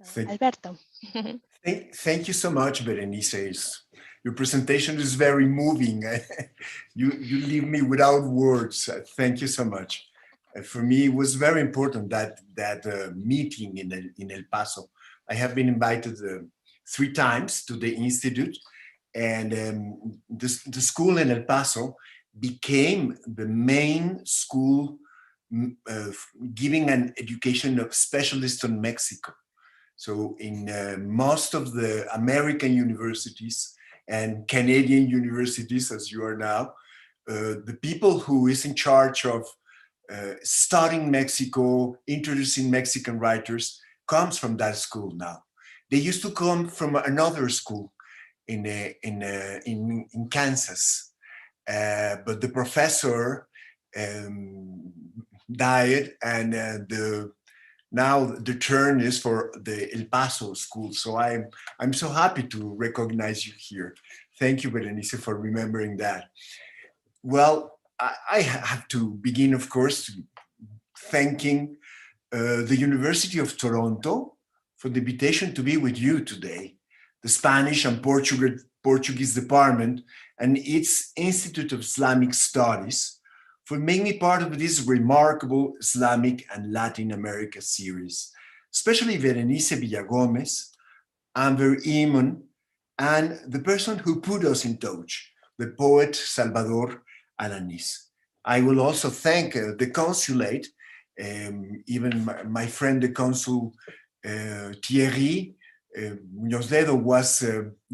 So, Thank, Alberto. thank you so much, Berenice. Your presentation is very moving. You leave me without words. Thank you so much. For me, it was very important that meeting in El Paso. I have been invited 3 times to the institute, and the school in El Paso became the main school giving an education of specialists on Mexico. So in most of the American universities and Canadian universities, as you are now, the people who is in charge of studying Mexico, introducing Mexican writers, comes from that school now. They used to come from another school in Kansas, but the professor um, died, and now the turn is for the El Paso school. So I'm so happy to recognize you here. Thank you, Berenice, for remembering that. Well, I have to begin, of course, thanking the University of Toronto for the invitation to be with you today, the Spanish and Portuguese Department and its Institute of Islamic Studies for making me part of this remarkable Islamic and Latin America series, especially Berenice Villagomez, Amber Eamon, and the person who put us in touch, the poet Salvador Alanis. I will also thank the consulate, even my friend, the consul Thierry Muñoz Dedo was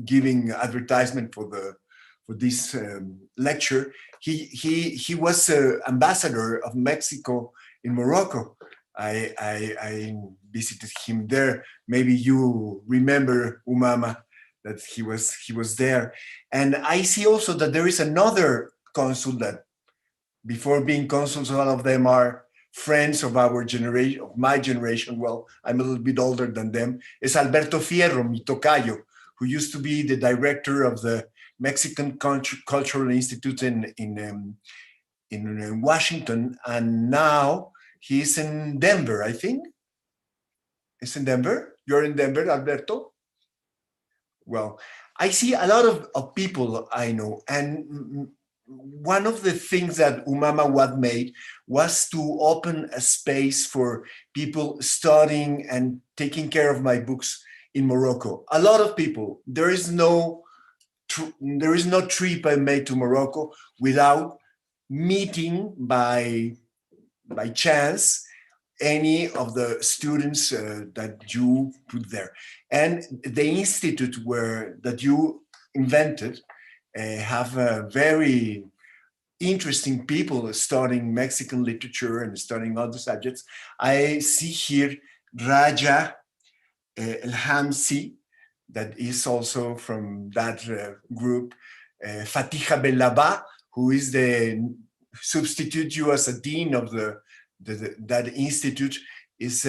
giving advertisement for this lecture. He was ambassador of Mexico in Morocco. I visited him there. Maybe you remember, Umama, that he was there. And I see also that there is another consul that, before being consuls, all of them are friends of our generation, of my generation. Well, I'm a little bit older than them. Is Alberto Fierro, mi tocayo, who used to be the director of the Mexican Cultural Institute in Washington, and now he's in Denver, I think. It's in Denver. You're in Denver, Alberto? Well, I see a lot of people I know, and one of the things that Umama Wad made was to open a space for people studying and taking care of my books in Morocco. A lot of people. There is no trip I made to Morocco without meeting by chance any of the students that you put there. And the institute that you invented have very interesting people studying Mexican literature and studying other subjects. I see here Raja El Hamsi, that is also from that group. Fatiha Bellaba, who is the substitute you as a dean of that institute, is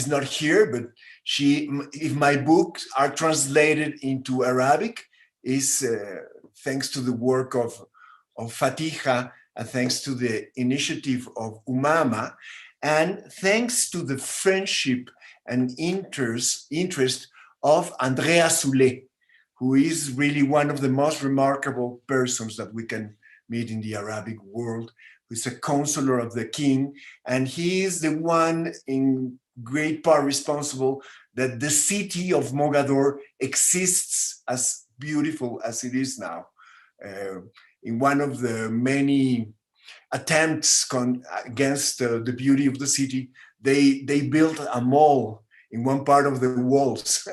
not here, but if my books are translated into Arabic, is thanks to the work of Fatiha, and thanks to the initiative of Umama, and thanks to the friendship and interest of Andrea Soule, who is really one of the most remarkable persons that we can meet in the Arabic world, who's a counselor of the king, and he is the one in great part responsible that the city of Mogador exists as beautiful as it is now. In one of the many attempts against the beauty of the city, they built a mall in one part of the walls.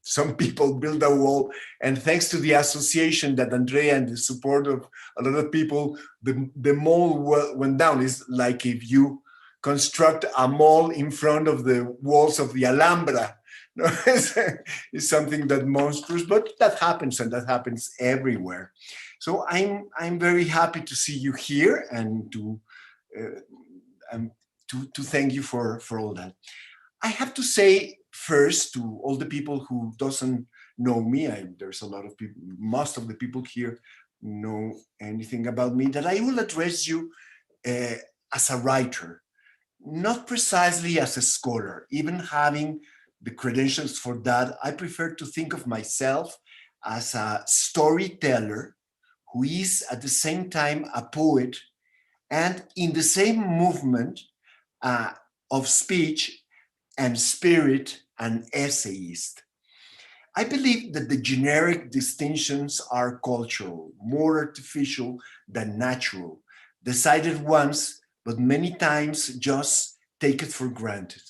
Some people built a wall, and thanks to the association that Andrea and the support of a lot of people, the mall went down. It's like if you construct a mall in front of the walls of the Alhambra. No, it's something that monstrous, but that happens, and that happens everywhere. So I'm very happy to see you here and to thank you for all that. I have to say first to all the people who doesn't know me, there's a lot of people, most of the people here know anything about me, that I will address you as a writer. not precisely as a scholar, even having the credentials for that. I prefer to think of myself as a storyteller who is at the same time a poet and in the same movement uh, of speech and spirit, an essayist. I believe that the generic distinctions are cultural, more artificial than natural, decided once, but many times just take it for granted.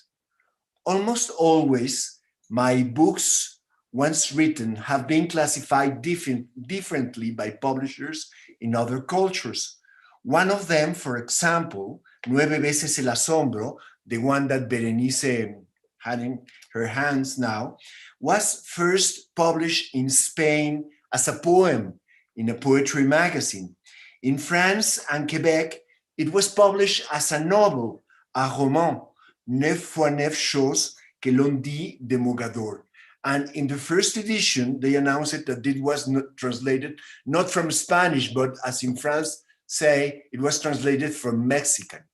Almost always, my books, once written, have been classified differently by publishers in other cultures. One of them, for example, Nueve veces el asombro, the one that Berenice had in her hands now, was first published in Spain as a poem in a poetry magazine. In France and Quebec, it was published as a novel, a roman, Neuf fois neuf choses que l'on dit de Mogador. And in the first edition, they announced that it was not translated not from Spanish, but as in France say, it was translated from Mexican.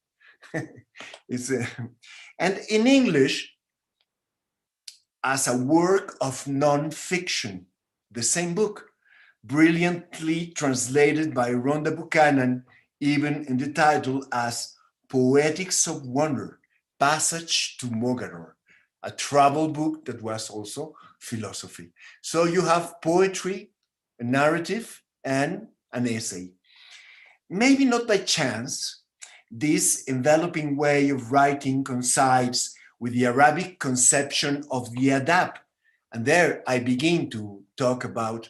And in English, as a work of non-fiction, the same book, brilliantly translated by Rhonda Buchanan, even in the title as Poetics of Wonder, Passage to Mogador, a travel book that was also philosophy. So you have poetry, a narrative, and an essay. Maybe not by chance, this enveloping way of writing coincides with the Arabic conception of the adab. And there I begin to talk about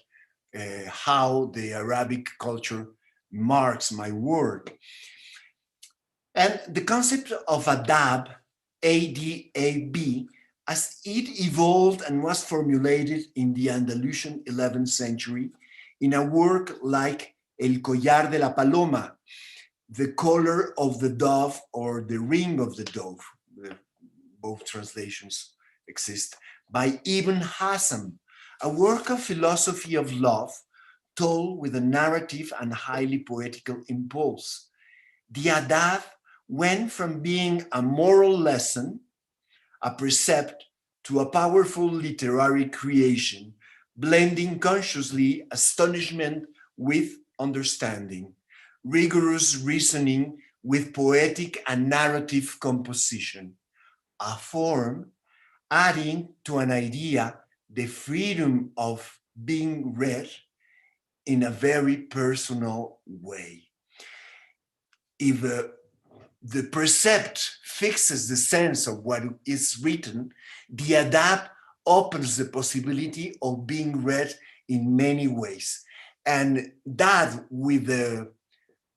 how the Arabic culture marks my work. And the concept of adab, A-D-A-B, as it evolved and was formulated in the Andalusian 11th century in a work like El Collar de la Paloma, the collar of the dove or the ring of the dove, both translations exist, by Ibn Hazm, a work of philosophy of love told with a narrative and highly poetical impulse. The adab went from being a moral lesson, a precept, to a powerful literary creation, blending consciously astonishment with understanding, rigorous reasoning with poetic and narrative composition, a form adding to an idea the freedom of being read in a very personal way. If the precept fixes the sense of what is written, the adab opens the possibility of being read in many ways. And that, with the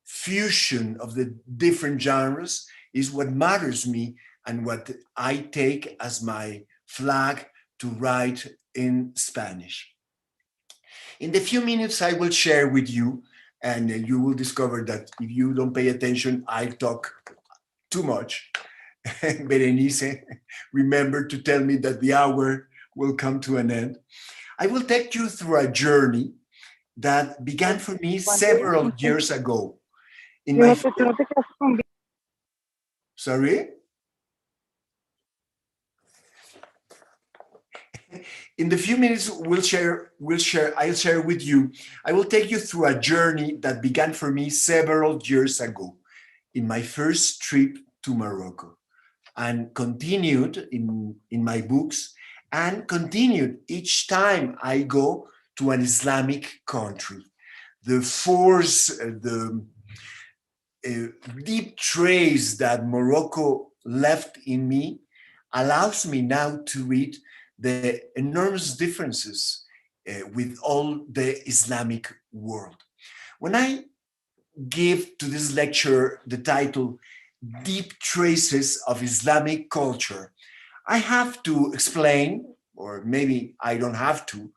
fusion of the different genres, is what matters me and what I take as my flag to write in Spanish. In the few minutes I will share with you, and you will discover that if you don't pay attention, I talk too much. Berenice, remember to tell me that the hour will come to an end. I will take you through a journey that began for me several years ago. Sorry? In the few minutes I'll share with you, I will take you through a journey that began for me several years ago in my first trip to Morocco, and continued in my books, and continued each time I go to an Islamic country. The force, the deep trace that Morocco left in me allows me now to read the enormous differences with all the Islamic world. When I give to this lecture the title, Deep Traces of Islamic Culture, I have to explain, or maybe I don't have to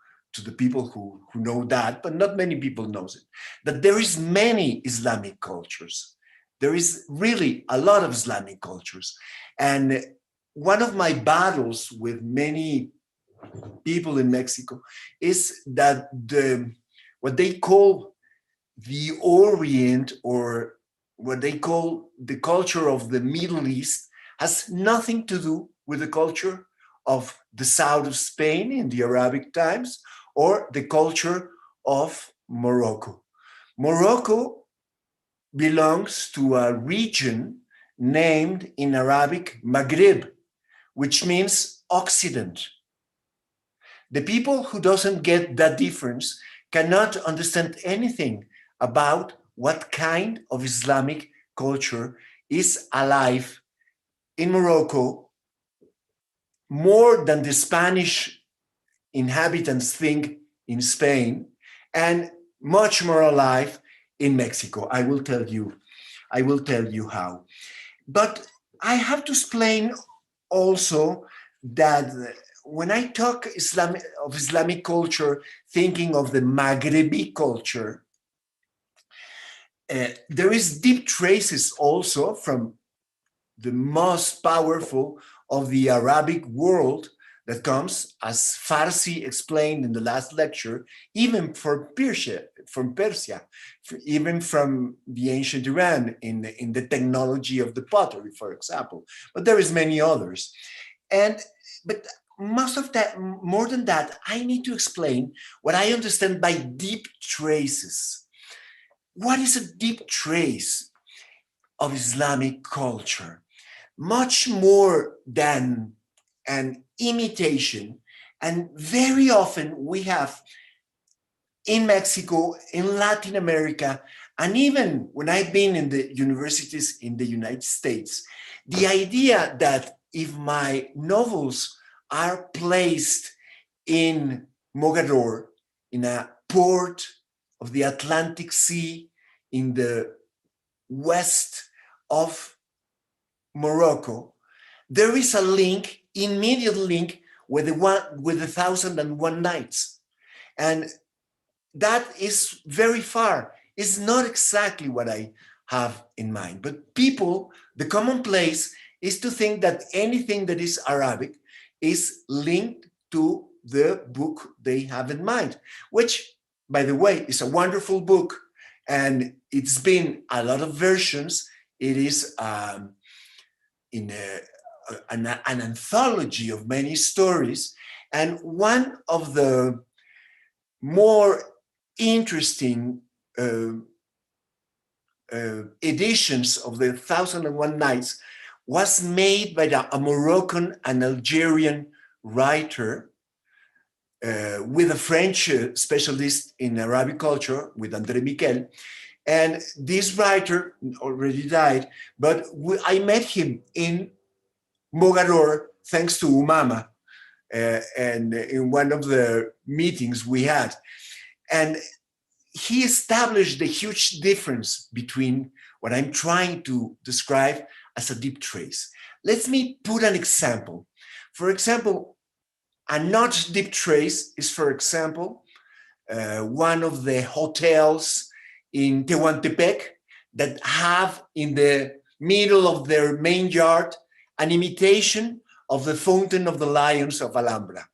the people who know that, but not many people knows it, that there is many Islamic cultures. There is really a lot of Islamic cultures. And one of my battles with many people in Mexico is that what they call the Orient, or what they call the culture of the Middle East, has nothing to do with the culture of the south of Spain in the Arabic times or the culture of Morocco. Morocco belongs to a region named in Arabic Maghrib, which means Occident. The people who doesn't get that difference cannot understand anything about what kind of Islamic culture is alive in Morocco more than the Spanish inhabitants think in Spain, and much more alive in Mexico. I will tell you how. But I have to explain also that when I talk of Islamic culture, thinking of the Maghrebi culture, there is deep traces also from the most powerful of the Arabic world that comes, as Farsi explained in the last lecture, even from Persia, even from the ancient Iran in the technology of the pottery, for example. But there is many others. But most of that, more than that, I need to explain what I understand by deep traces. What is a deep trace of Islamic culture? Much more than an imitation. And very often we have in Mexico, in Latin America, and even when I've been in the universities in the United States, the idea that if my novels are placed in Mogador, in a port of the Atlantic Sea in the west of Morocco, there is a link, immediate link with the Thousand and One Nights. And that is very far. It's not exactly what I have in mind. But people, the commonplace is to think that anything that is Arabic is linked to the book they have in mind, which, by the way, is a wonderful book. And it's been a lot of versions. It is in an anthology of many stories. And one of the more interesting editions of the Thousand and One Nights was made by a Moroccan and Algerian writer with a French specialist in Arabic culture, with André Miquel. And this writer already died, but I met him in Mogador thanks to Umama and in one of the meetings we had. And he established the huge difference between what I'm trying to describe as a deep trace. Let me put an example. For example, a not deep trace is, for example, one of the hotels in Tehuantepec that have in the middle of their main yard an imitation of the Fountain of the Lions of Alhambra.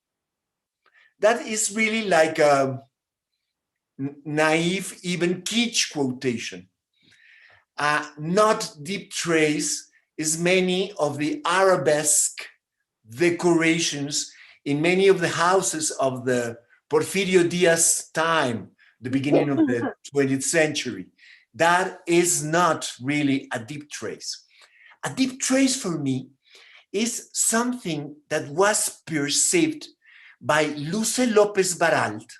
That is really like a naive, even kitsch quotation. Not deep trace is many of the arabesque decorations in many of the houses of the Porfirio Diaz time, the beginning of the 20th century. That is not really a deep trace. A deep trace for me is something that was perceived by Luce López Baralt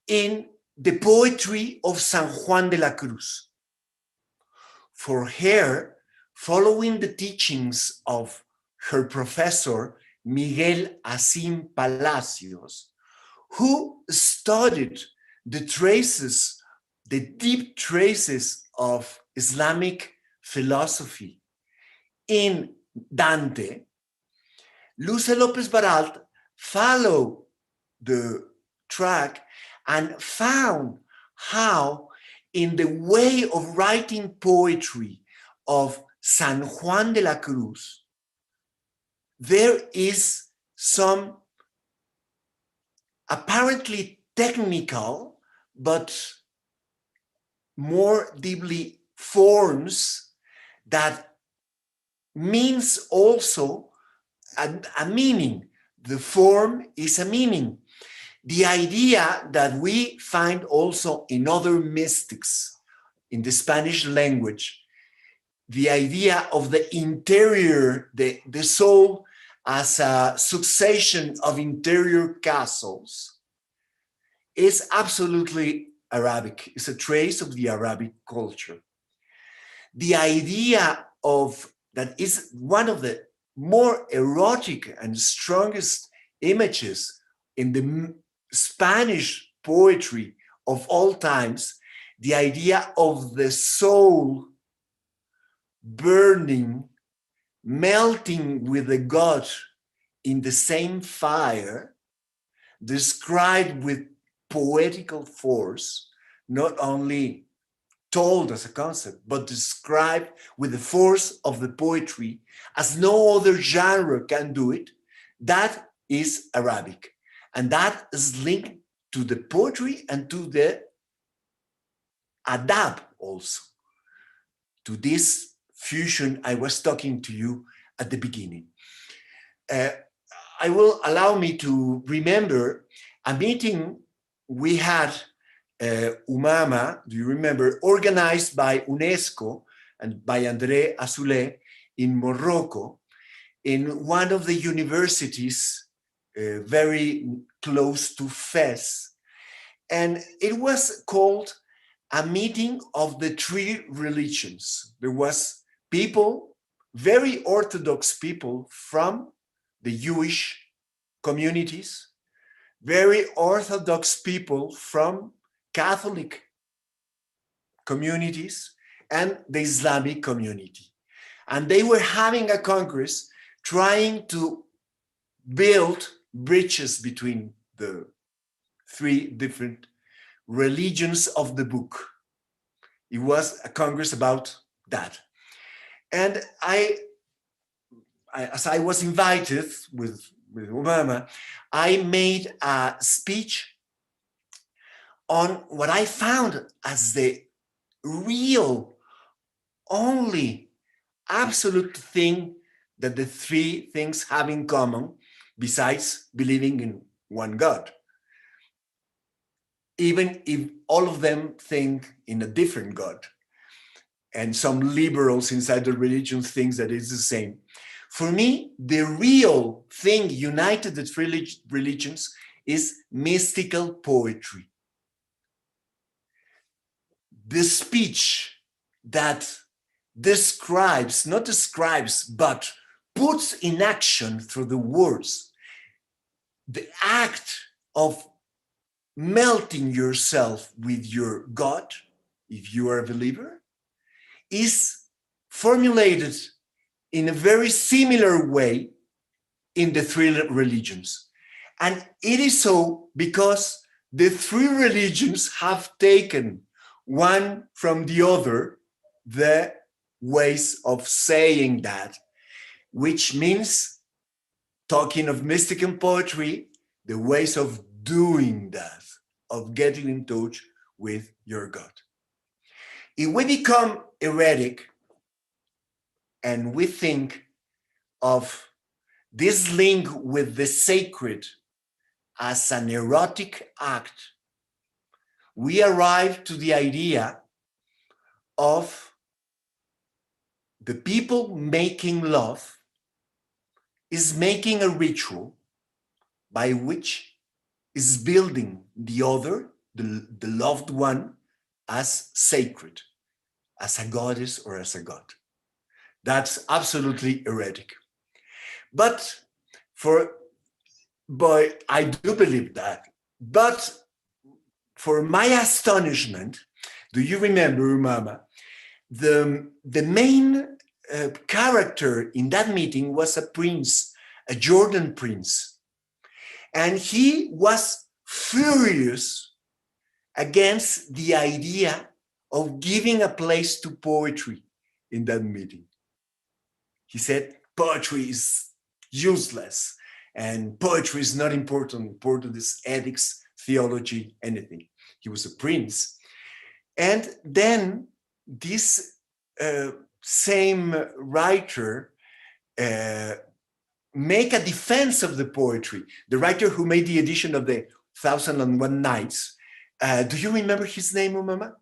in the poetry of San Juan de la Cruz. For her, following the teachings of her professor, Miguel Asim Palacios, who studied the traces, the deep traces of Islamic philosophy in Dante, Luce López Baralt followed the track and found how in the way of writing poetry of San Juan de la Cruz, there is some apparently technical, but more deeply forms that means also a meaning. The form is a meaning. The idea that we find also in other mystics in the Spanish language, the idea of the interior, the soul as a succession of interior castles, is absolutely Arabic. It's a trace of the Arabic culture. The idea of that is one of the more erotic and strongest images in the Spanish poetry of all times, the idea of the soul burning, melting with the god in the same fire, described with poetical force, not only told as a concept, but described with the force of the poetry as no other genre can do it. That is Arabic. And that is linked to the poetry and to the adab also, to this fusion I was talking to you at the beginning. I will allow me to remember a meeting we had, Umama, do you remember, organized by UNESCO and by André Azoulay in Morocco, in one of the universities very close to Fez. And it was called a meeting of the three religions. There was people, very Orthodox people from the Jewish communities, very Orthodox people from Catholic communities, and the Islamic community. And they were having a congress trying to build bridges between the three different religions of the book. It was a congress about that. And as I was invited with Obama, I made a speech on what I found as the real, only absolute thing that the three things have in common, besides believing in one God. Even if all of them think in a different God, and some liberals inside the religion think that it's the same. For me, the real thing united the three religions is mystical poetry. The speech that describes, not describes, but puts in action through the words, the act of melting yourself with your God, if you are a believer, is formulated in a very similar way in the three religions. And it is so because the three religions have taken one from the other the ways of saying that, which means, talking of mystical poetry, the ways of doing that, of getting in touch with your God. If we become heretic and we think of this link with the sacred as an erotic act, we arrive to the idea of the people making love is making a ritual by which is building the other, the loved one, as sacred, as a goddess or as a god. That's absolutely heretic. But I do believe that. But for my astonishment, do you remember, Mama, the main character in that meeting was a prince, a Jordan prince. And he was furious against the idea of giving a place to poetry in that meeting. He said, poetry is useless and poetry is not important. Important is ethics, theology, anything. He was a prince. And then this same writer uh, make a defense of the poetry. The writer who made the edition of the 1001 Nights, do you remember his name, Umama?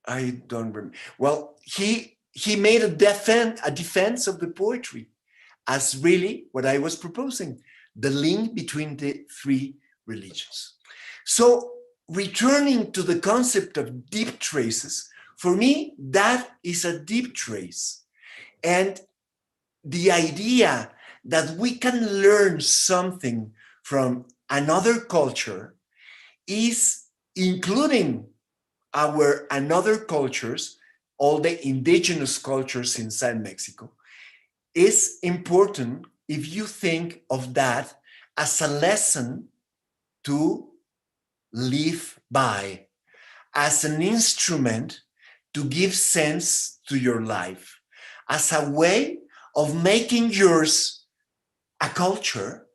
I don't remember. Well, he made a defense of the poetry as really what I was proposing, the link between the three religions. So returning to the concept of deep traces, for me, that is a deep trace. And the idea that we can learn something from another culture is including our another cultures, all the indigenous cultures inside Mexico, is important if you think of that as a lesson to live by, as an instrument to give sense to your life, as a way of making yours a culture,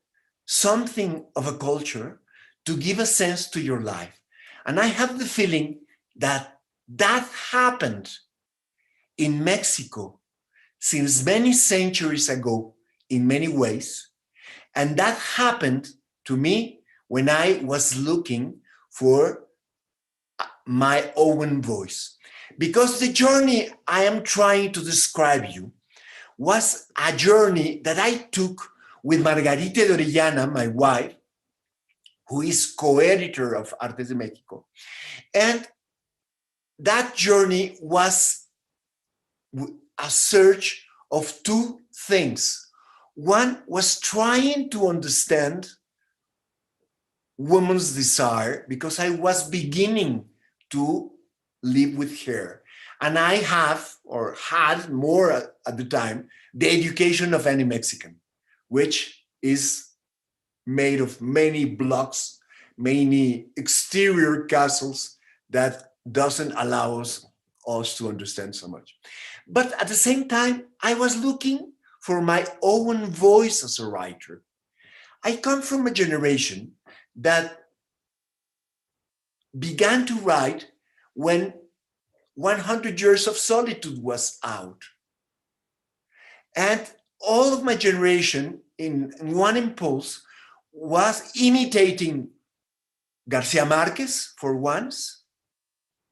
something of a culture to give a sense to your life. And I have the feeling that that happened in Mexico since many centuries ago in many ways. And that happened to me when I was looking for my own voice. Because the journey I am trying to describe you was a journey that I took with Margarita de Orellana, my wife, who is co-editor of Artes de Mexico. And that journey was a search of two things. One was trying to understand woman's desire, because I was beginning to live with her. And I have, or had more at the time, the education of any Mexican, which is made of many blocks, many exterior castles that doesn't allow us to understand so much. But at the same time, I was looking for my own voice as a writer. I come from a generation that began to write when 100 Years of Solitude was out. And all of my generation, in one impulse, was imitating Garcia Marquez for once.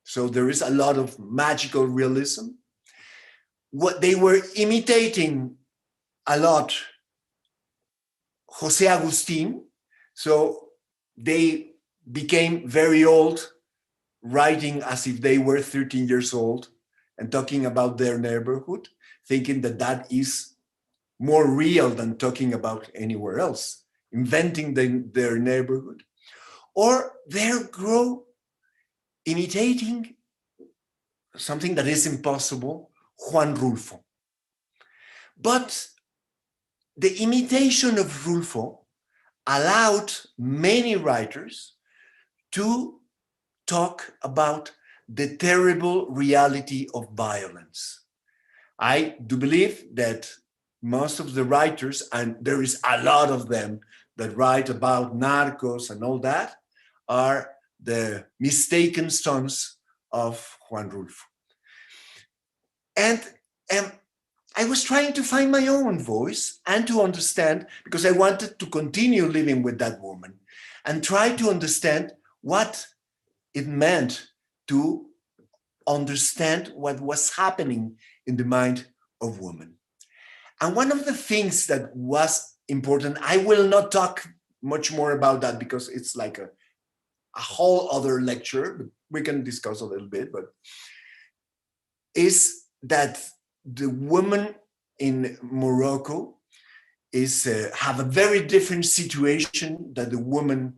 So there is a lot of magical realism. What they were imitating a lot, Jose Agustin. So they became very old, writing as if they were 13 years old and talking about their neighborhood, thinking that that is more real than talking about anywhere else, inventing their neighborhood. Or they grow imitating something that is impossible, Juan Rulfo. But the imitation of Rulfo allowed many writers to talk about the terrible reality of violence. I do believe that most of the writers, and there is a lot of them that write about narcos and all that, are the mistaken sons of Juan Rulfo. And I was trying to find my own voice and to understand, because I wanted to continue living with that woman and try to understand what it meant to understand what was happening in the mind of women. And one of the things that was important, I will not talk much more about that because it's like a whole other lecture, but we can discuss a little bit, but is that the women in Morocco is have a very different situation than the women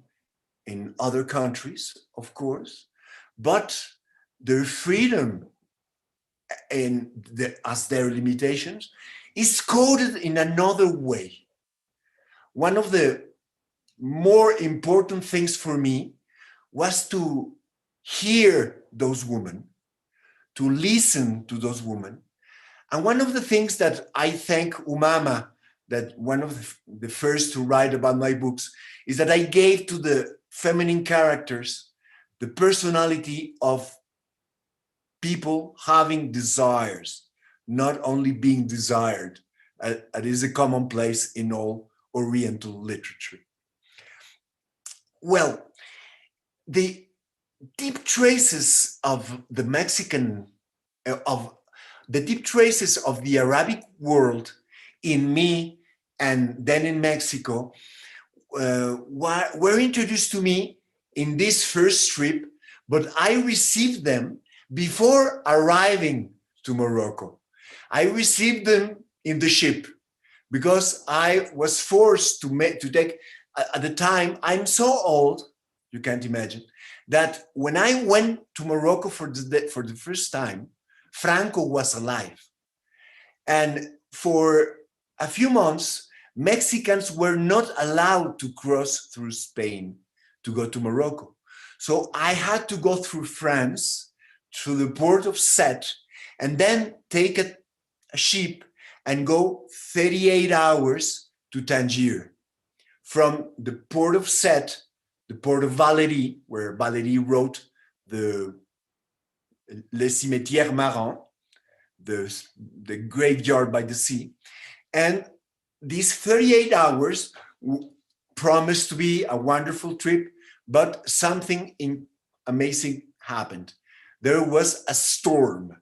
in other countries, of course, but their freedom and as their limitations is coded in another way. One of the more important things for me was to hear those women, to listen to those women. And one of the things that I thank Umama, that one of the first to write about my books, is that I gave to the feminine characters the personality of people having desires, not only being desired. It is a commonplace in all Oriental literature. Well, the deep traces of the Mexican, of the deep traces of the Arabic world in me and then in Mexico were introduced to me in this first trip, but I received them before arriving to Morocco. I received them in the ship because I was forced to take, at the time, I'm so old, you can't imagine, that when I went to Morocco for the first time, Franco was alive. And for a few months, Mexicans were not allowed to cross through Spain to go to Morocco. So I had to go through France, through the port of Sète, and then take a ship and go 38 hours to Tangier. From the port of Sète, the port of Valéry, where Valéry wrote the Les Cimetières Marins, the graveyard by the sea. And these 38 hours promised to be a wonderful trip, but something amazing happened. There was a storm.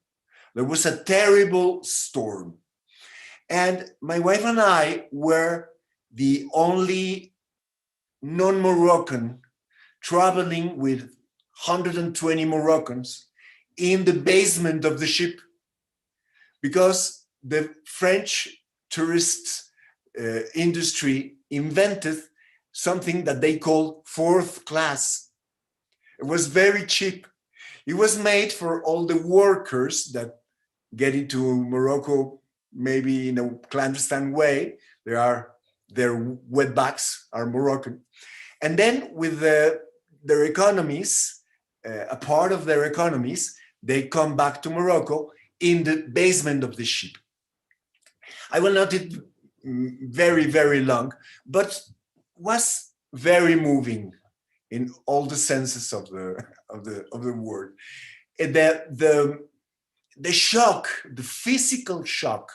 There was a terrible storm. And my wife and I were the only non-Moroccan traveling with 120 Moroccans in the basement of the ship, because the French tourist industry invented something that they call fourth class. It was very cheap. It was made for all the workers that get into Morocco maybe in a clandestine way. Their wetbacks are Moroccan. And then with their economies, a part of their economies, they come back to Morocco in the basement of the ship. I will not it very, very long, but was very moving in all the senses of the word. The shock, the physical shock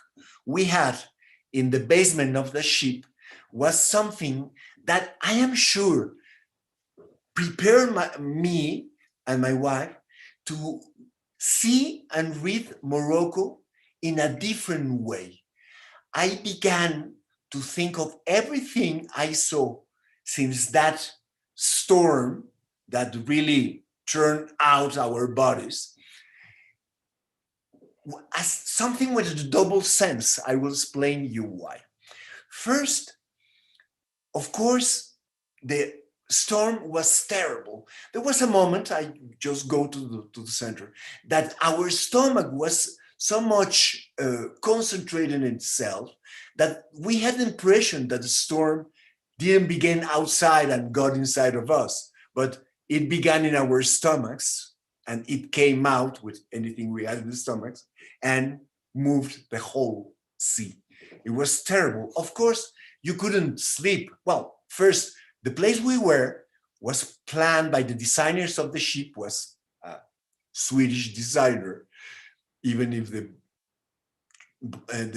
we had in the basement of the ship was something that I am sure prepared me and my wife to see and read Morocco in a different way. I began to think of everything I saw since that storm that really turned out our bodies as something with a double sense. I will explain you why. First, of course, the storm was terrible. There was a moment, I just go to the center, that our stomach was so much concentrated in itself that we had the impression that the storm didn't begin outside and got inside of us, but it began in our stomachs and it came out with anything we had in the stomachs and moved the whole sea. It was terrible. Of course, you couldn't sleep. Well, first, the place we were was planned by the designers of the ship, was a Swedish designer, even if the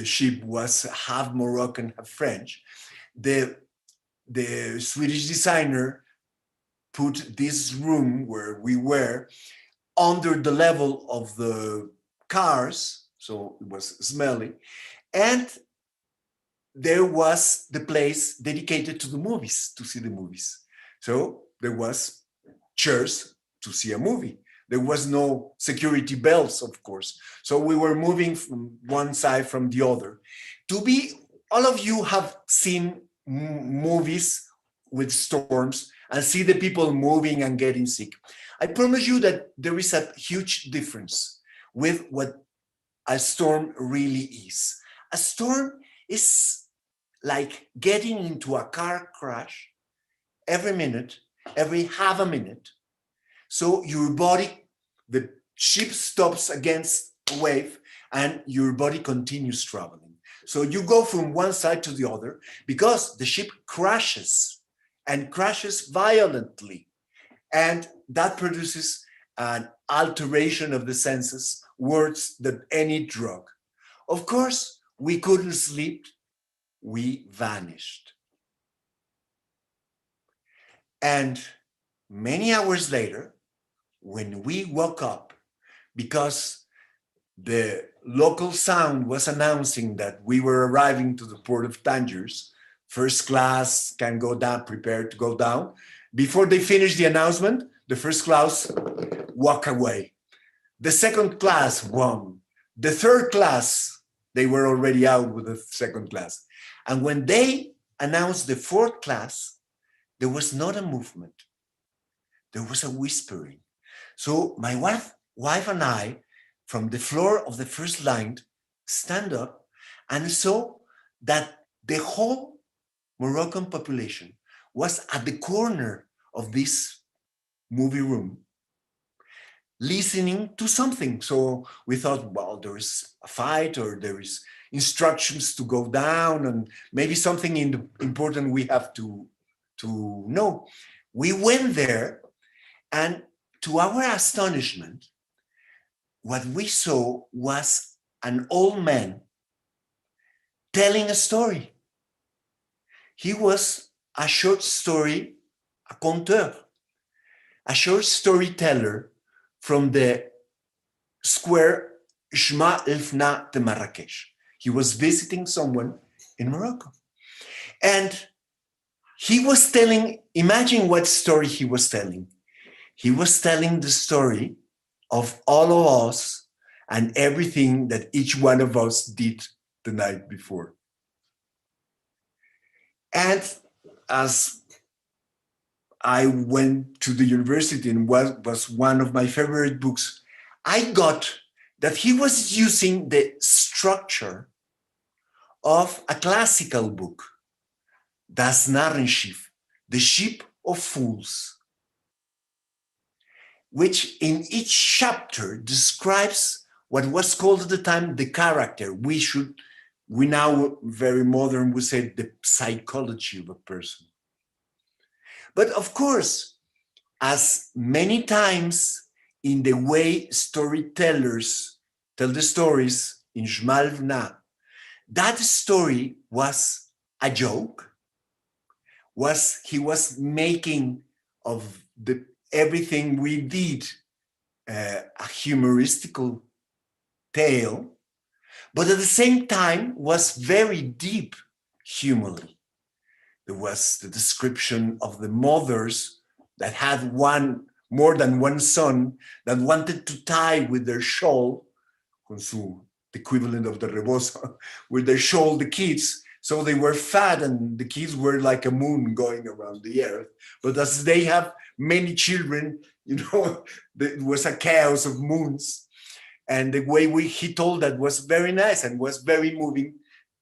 ship was half Moroccan, half French. The Swedish designer put this room where we were under the level of the cars, so it was smelly, and there was the place dedicated to the movies, to see the movies. So there was chairs to see a movie. There was no security bells, of course. So we were moving from one side from the other. All of you have seen movies with storms and see the people moving and getting sick. I promise you that there is a huge difference with what a storm really is. A storm is like getting into a car crash every minute, every half a minute. So your body, the ship stops against a wave and your body continues traveling. So you go from one side to the other because the ship crashes and crashes violently. And that produces an alteration of the senses worse than any drug. Of course, we couldn't sleep. We vanished. And many hours later, when we woke up, because the local sound was announcing that we were arriving to the port of Tangiers, first class can go down, prepare to go down. Before they finished the announcement, the first class walk away. The second class won. The third class, they were already out with the second class. And when they announced the fourth class, there was not a movement. There was a whispering. So my wife and I, from the floor of the first line, stand up and saw that the whole Moroccan population was at the corner of this movie room, listening to something. So we thought, well, there is a fight or there is instructions to go down and maybe something important we have to know. We went there, and to our astonishment, what we saw was an old man telling a story. He was a short story, a conteur, a short storyteller from the square Jma el-Fna de Marrakech. He was visiting someone in Morocco. And he was telling, imagine what story he was telling. He was telling the story of all of us and everything that each one of us did the night before. And as I went to the university and was one of my favorite books, I got that he was using the structure of a classical book, Das Narrenschiff, the Ship of Fools, which in each chapter describes what was called at the time the character. We now, very modern, would say the psychology of a person. But of course, as many times in the way storytellers tell the stories in Jma el-Fna, that story was a joke, he was making of everything we did a humoristical tale, but at the same time was very deep humanly. There was the description of the mothers that had more than one son that wanted to tie with their shawl, the equivalent of the rebozo, with their shawl the kids, so they were fat and the kids were like a moon going around the earth. But as they have many children, it was a chaos of moons. And the way he told that was very nice and was very moving,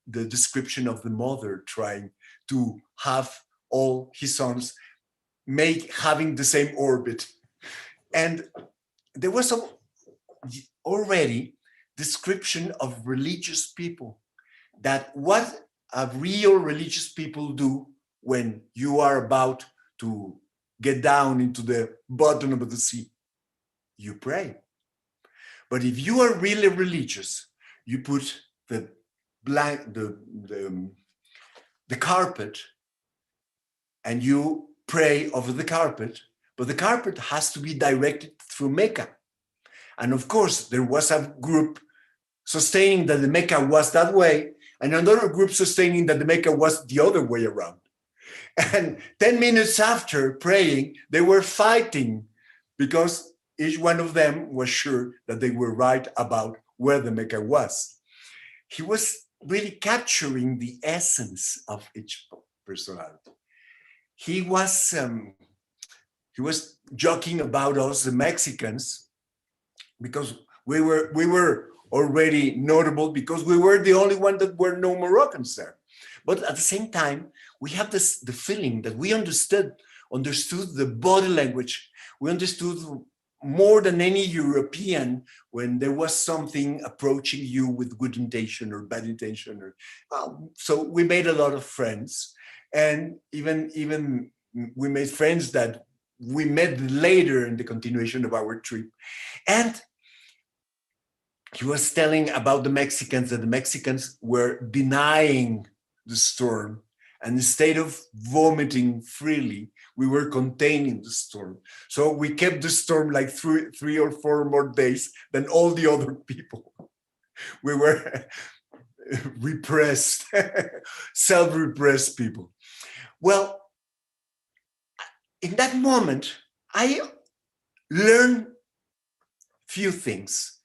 the description of the mother trying to have all his sons having the same orbit. And there was already description of religious people, that what a real religious people do when you are about to get down into the bottom of the sea. You pray. But if you are really religious, you put the carpet and you pray over the carpet, but the carpet has to be directed through Mecca. And of course, there was a group sustaining that the Mecca was that way, and another group sustaining that the Mecca was the other way around. And 10 minutes after praying, they were fighting because each one of them was sure that they were right about where the Mecca was. He was really capturing the essence of each personality. He was joking about us, the Mexicans, because we were already notable because we were the only one that were no Moroccans there. But at the same time, we have the feeling that we understood the body language. We understood more than any European when there was something approaching you with good intention or bad intention. So we made a lot of friends, and even we made friends that we met later in the continuation of our trip. And he was telling about the Mexicans, that the Mexicans were denying the storm. And instead of vomiting freely, we were containing the storm. So we kept the storm like three or four more days than all the other people. We were repressed, self-repressed people. Well, in that moment, I learned a few things.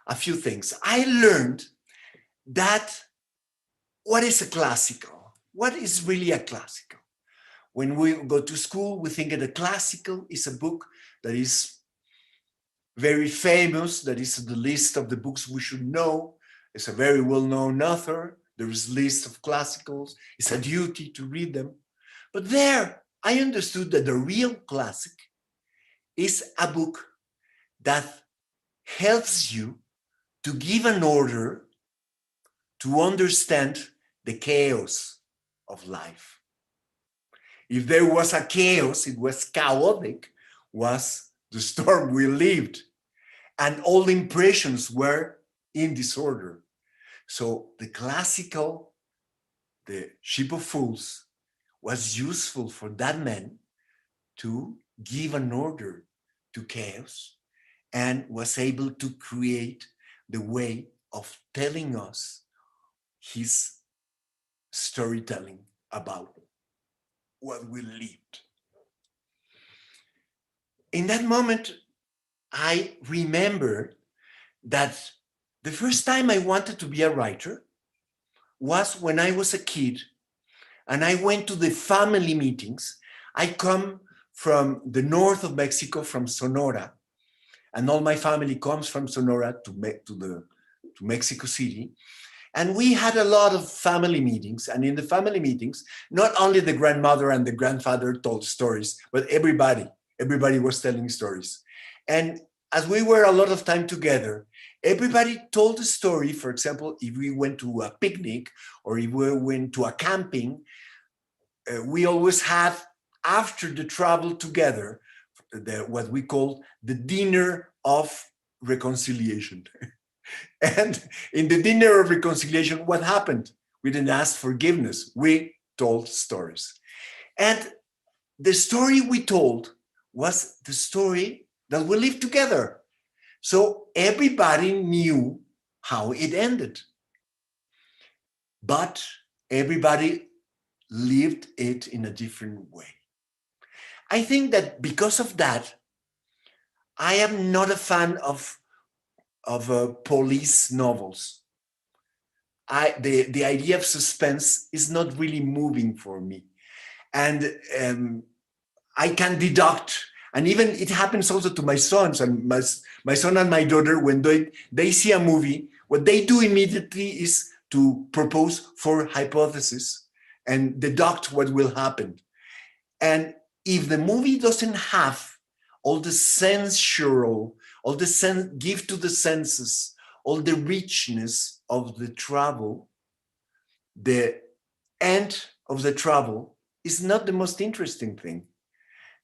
I learned that what is a classical? What is really a classical? When we go to school, we think that a classical is a book that is very famous, that is the list of the books we should know. It's a very well-known author. There is a list of classicals. It's a duty to read them. But there, I understood that the real classic is a book that helps you to give an order, to understand the chaos of life. If there was a chaos, it was chaotic, was the storm we lived. And all the impressions were in disorder. So the classical, the Ship of Fools, was useful for that man to give an order to chaos and was able to create the way of telling us his storytelling about what we lived. In that moment, I remember that the first time I wanted to be a writer was when I was a kid and I went to the family meetings. I come from the north of Mexico, from Sonora, and all my family comes from Sonora to Mexico City. And we had a lot of family meetings. And in the family meetings, not only the grandmother and the grandfather told stories, but everybody was telling stories. And as we were a lot of time together, everybody told a story. For example, if we went to a picnic or if we went to a camping, we always had, after the travel together, what we call the dinner of reconciliation. And in the dinner of reconciliation, what happened? We didn't ask forgiveness. We told stories. And the story we told was the story that we lived together. So everybody knew how it ended. But everybody lived it in a different way. I think that because of that, I am not a fan of police novels. The idea of suspense is not really moving for me. And I can deduct, and even it happens also to my sons, and my son and my daughter, when they see a movie, what they do immediately is to propose for hypotheses and deduct what will happen. And if the movie doesn't have all the sensual, all the give to the senses, all the richness of the travel, the end of the travel is not the most interesting thing.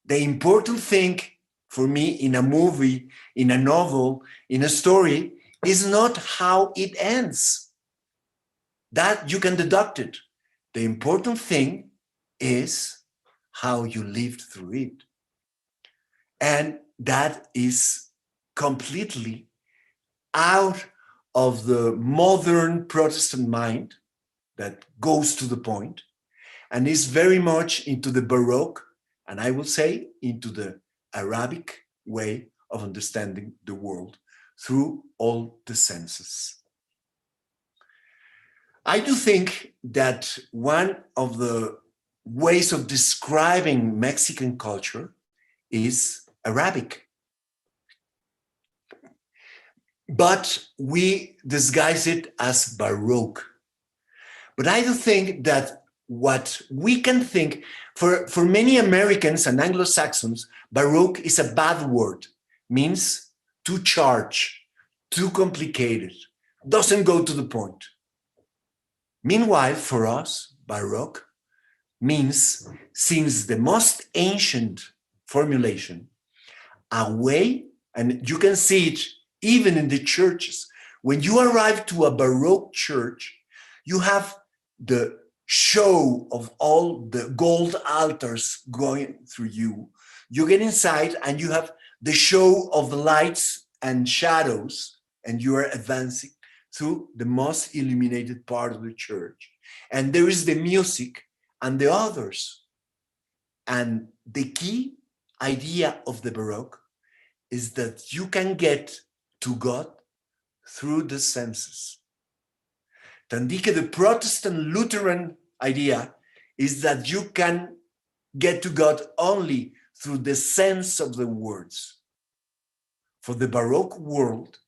The important thing for me in a movie, in a novel, in a story, is not how it ends. That you can deduct it. The important thing is how you lived through it. And that is completely out of the modern Protestant mind that goes to the point and is very much into the Baroque, and I will say into the Arabic way of understanding the world through all the senses. I do think that one of the ways of describing Mexican culture is Arabic. But we disguise it as Baroque. But I do think that what we can think, for many Americans and Anglo-Saxons, Baroque is a bad word, means too charged, too complicated, doesn't go to the point. Meanwhile, for us, Baroque means, since the most ancient formulation, a way, and you can see it even in the churches, When you arrive to a Baroque church, you have the show of all the gold altars going through you. You get inside and you have the show of the lights and shadows, and you are advancing through the most illuminated part of the church. And there is the music and the others. And the key idea of the Baroque is that you can get to God through the senses. Tandike, the Protestant Lutheran idea is that you can get to God only through the sense of the words. For the Baroque world,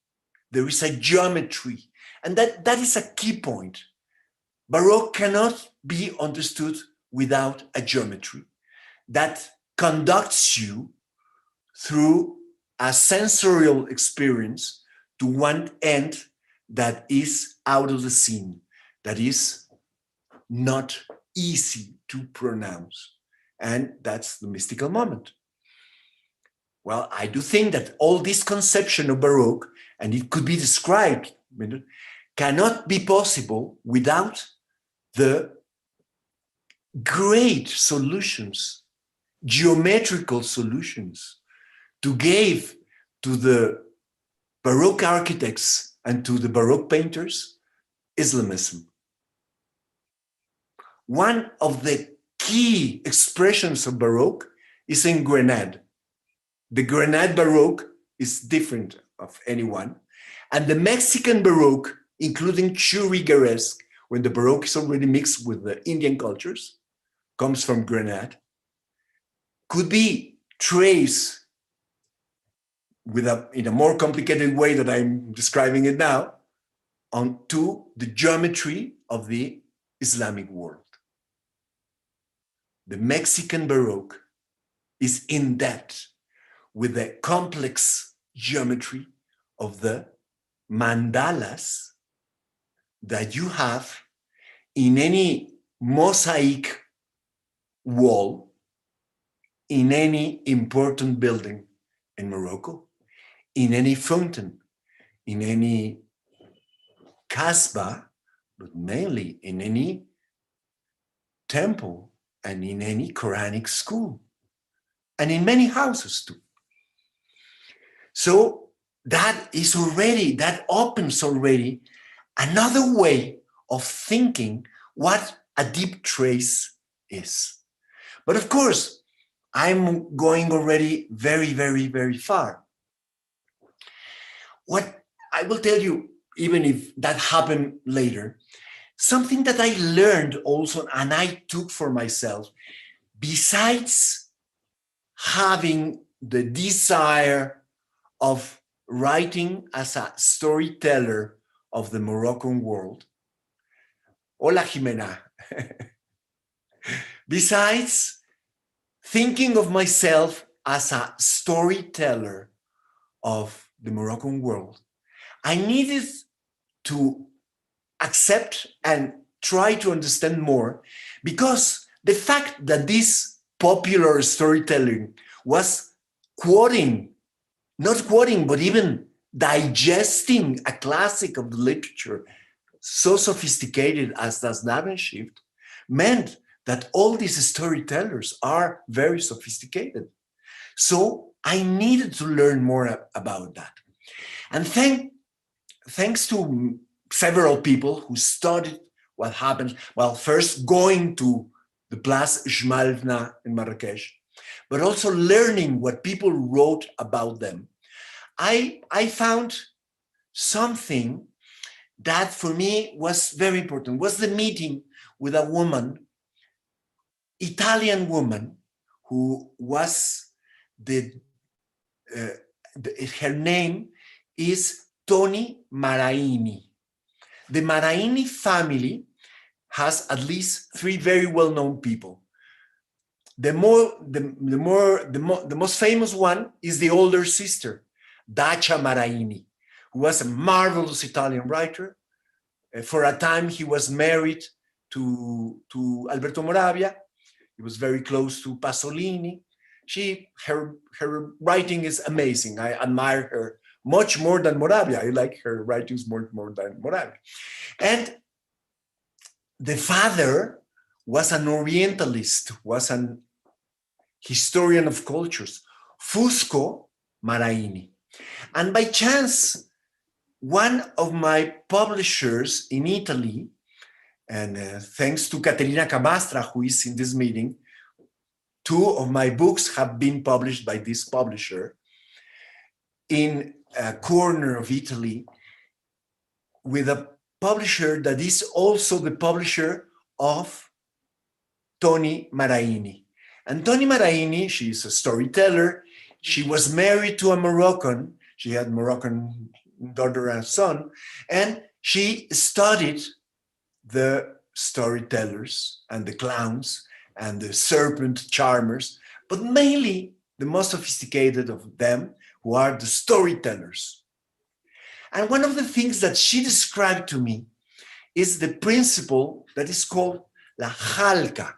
there is a geometry, and that is a key point. Baroque cannot be understood without a geometry that conducts you through a sensorial experience to one end that is out of the scene, that is not easy to pronounce. And that's the mystical moment. Well, I do think that all this conception of Baroque, and it could be described, cannot be possible without the great solutions, geometrical solutions, to give to the Baroque architects and to the Baroque painters Islamism. One of the key expressions of Baroque is in Grenade. The Grenade Baroque is different of anyone. And the Mexican Baroque, including Churrigueresque, when the Baroque is already mixed with the Indian cultures, comes from Grenade, could be traced in a more complicated way that I'm describing it now, onto the geometry of the Islamic world. The Mexican Baroque is in depth with the complex geometry of the mandalas that you have in any mosaic wall, in any important building in Morocco, in any fountain, in any kasbah, but mainly in any temple and in any Quranic school, and in many houses too. So that opens already another way of thinking what a deep trace is. But of course, I'm going already very, very, very far. What I will tell you, even if that happened later, something that I learned also and I took for myself, besides having the desire of writing as a storyteller of the Moroccan world. Hola, Jimena. Besides thinking of myself as a storyteller of the Moroccan world, I needed to accept and try to understand more, because the fact that this popular storytelling was not quoting, but even digesting a classic of the literature so sophisticated as Das Narrenschiff, meant that all these storytellers are very sophisticated. So I needed to learn more about that. And thanks to several people who studied what happened while first going to the Place Jmalna in Marrakesh, but also learning what people wrote about them, I found something that for me was very important, was the meeting with a woman, Italian woman, who was her name is Toni Maraini. The Maraini family has at least three very well-known people. The most famous one is the older sister, Dacia Maraini, who was a marvelous Italian writer. For a time, he was married to Alberto Moravia. He was very close to Pasolini. Her writing is amazing. I admire her much more than Moravia. I like her writings more than Moravia. And the father was an Orientalist, was an historian of cultures, Fusco Maraini. And by chance, one of my publishers in Italy, and thanks to Caterina Camastra, who is in this meeting, 2 of my books have been published by this publisher in a corner of Italy with a publisher that is also the publisher of Toni Maraini. And Toni Maraini, she's a storyteller. She was married to a Moroccan. She had Moroccan daughter and son, and she studied the storytellers and the clowns and the serpent charmers, but mainly the most sophisticated of them, who are the storytellers. And one of the things that she described to me is the principle that is called la halka.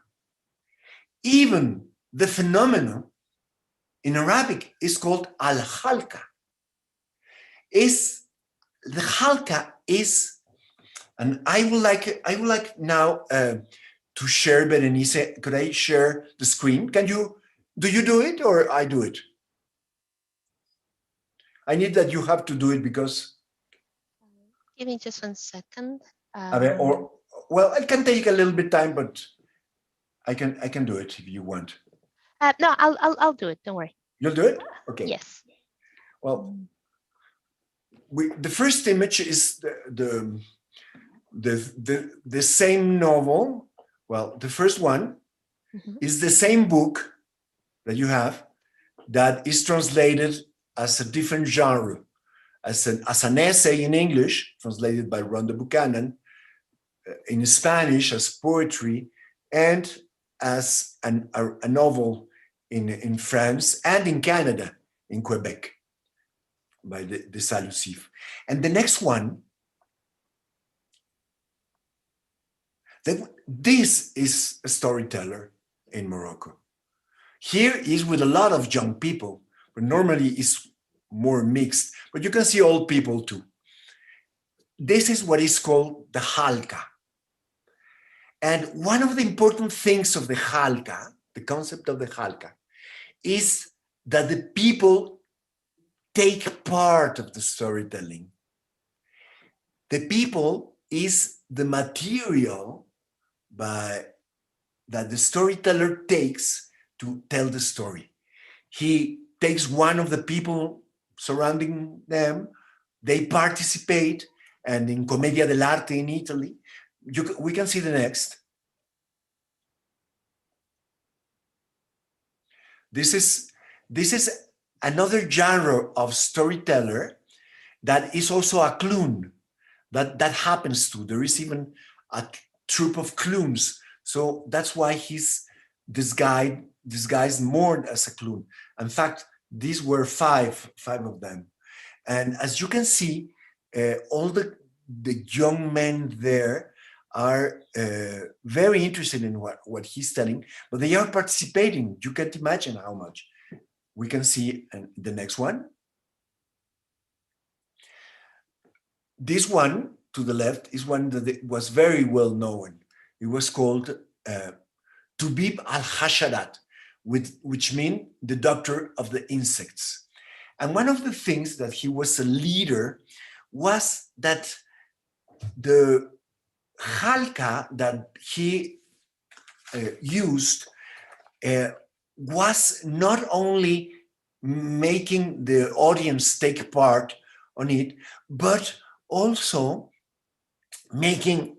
Even the phenomenon in Arabic is called al-halka. The halka is, and I would like now to share, Berenice. Could I share the screen? Do you do it or I do it? I need that you have to do it because. Give me just 1 second. Well, it can take a little bit time, but I can do it if you want. No, I'll do it. Don't worry. You'll do it? Okay. Yes. Well, the first image is the same novel. Well, the first one is the same book that you have that is translated as a different genre, as an essay in English, translated by Rhonda Buchanan, in Spanish as poetry, and as a novel in France and in Canada, in Quebec, by the Salusif. And the next one, this is a storyteller in Morocco. Here is with a lot of young people, but normally it's more mixed, but you can see old people too. This is what is called the halka. And one of the important things of the halka, the concept of the halka, is that the people take part of the storytelling. The people is the material that the storyteller takes to tell the story. He takes one of the people surrounding them, they participate, and in Commedia dell'arte in Italy, we can see the next. This is another genre of storyteller that is also a clown. That happens too. There is even a troupe of clowns. So that's why he's disguised more as a clown. In fact, these were five of them. And as you can see, all the young men there are very interested in what he's telling, but they are participating. You can't imagine how much. We can see the next one. This one to the left is one that was very well known. It was called Tubib al-Hasharat, which means the doctor of the insects. And one of the things that he was a leader was that the halka that he used was not only making the audience take part on it, but also making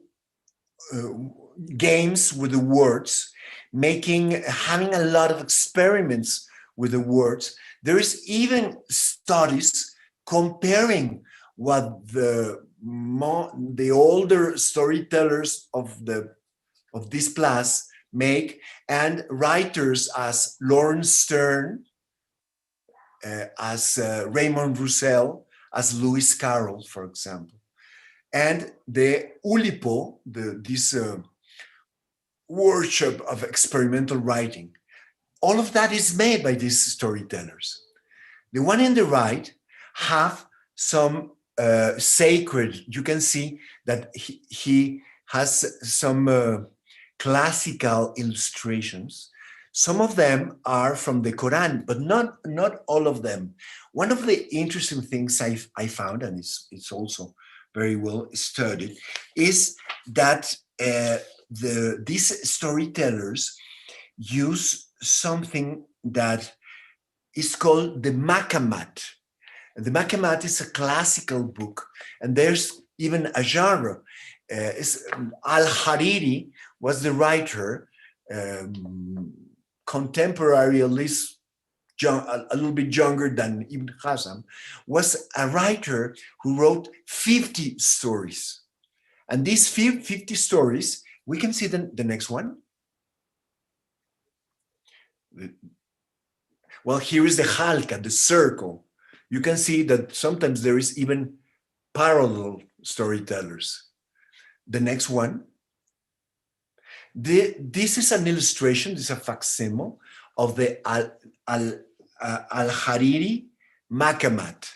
games with the words, having a lot of experiments with the words. There is even studies comparing what the older storytellers of this class make, and writers as Lawrence Stern, as Raymond Roussel, as Lewis Carroll, for example. And the Ulipo, this workshop of experimental writing, all of that is made by these storytellers. The one in the right have some sacred. You can see that he has some classical illustrations. Some of them are from the Quran, but not all of them. One of the interesting things I found, and it's also very well studied, is that these storytellers use something that is called the Makamat. The Makamat is a classical book, and there's even a genre. Al-Hariri was the writer, contemporary, at least a little bit younger than Ibn Hazm, was a writer who wrote 50 stories. And these 50 stories, we can see the next one. Well, here is the halka, the circle. You can see that sometimes there is even parallel storytellers. The next one. This is an illustration, this is a facsimile of the Al-Hariri Makamat.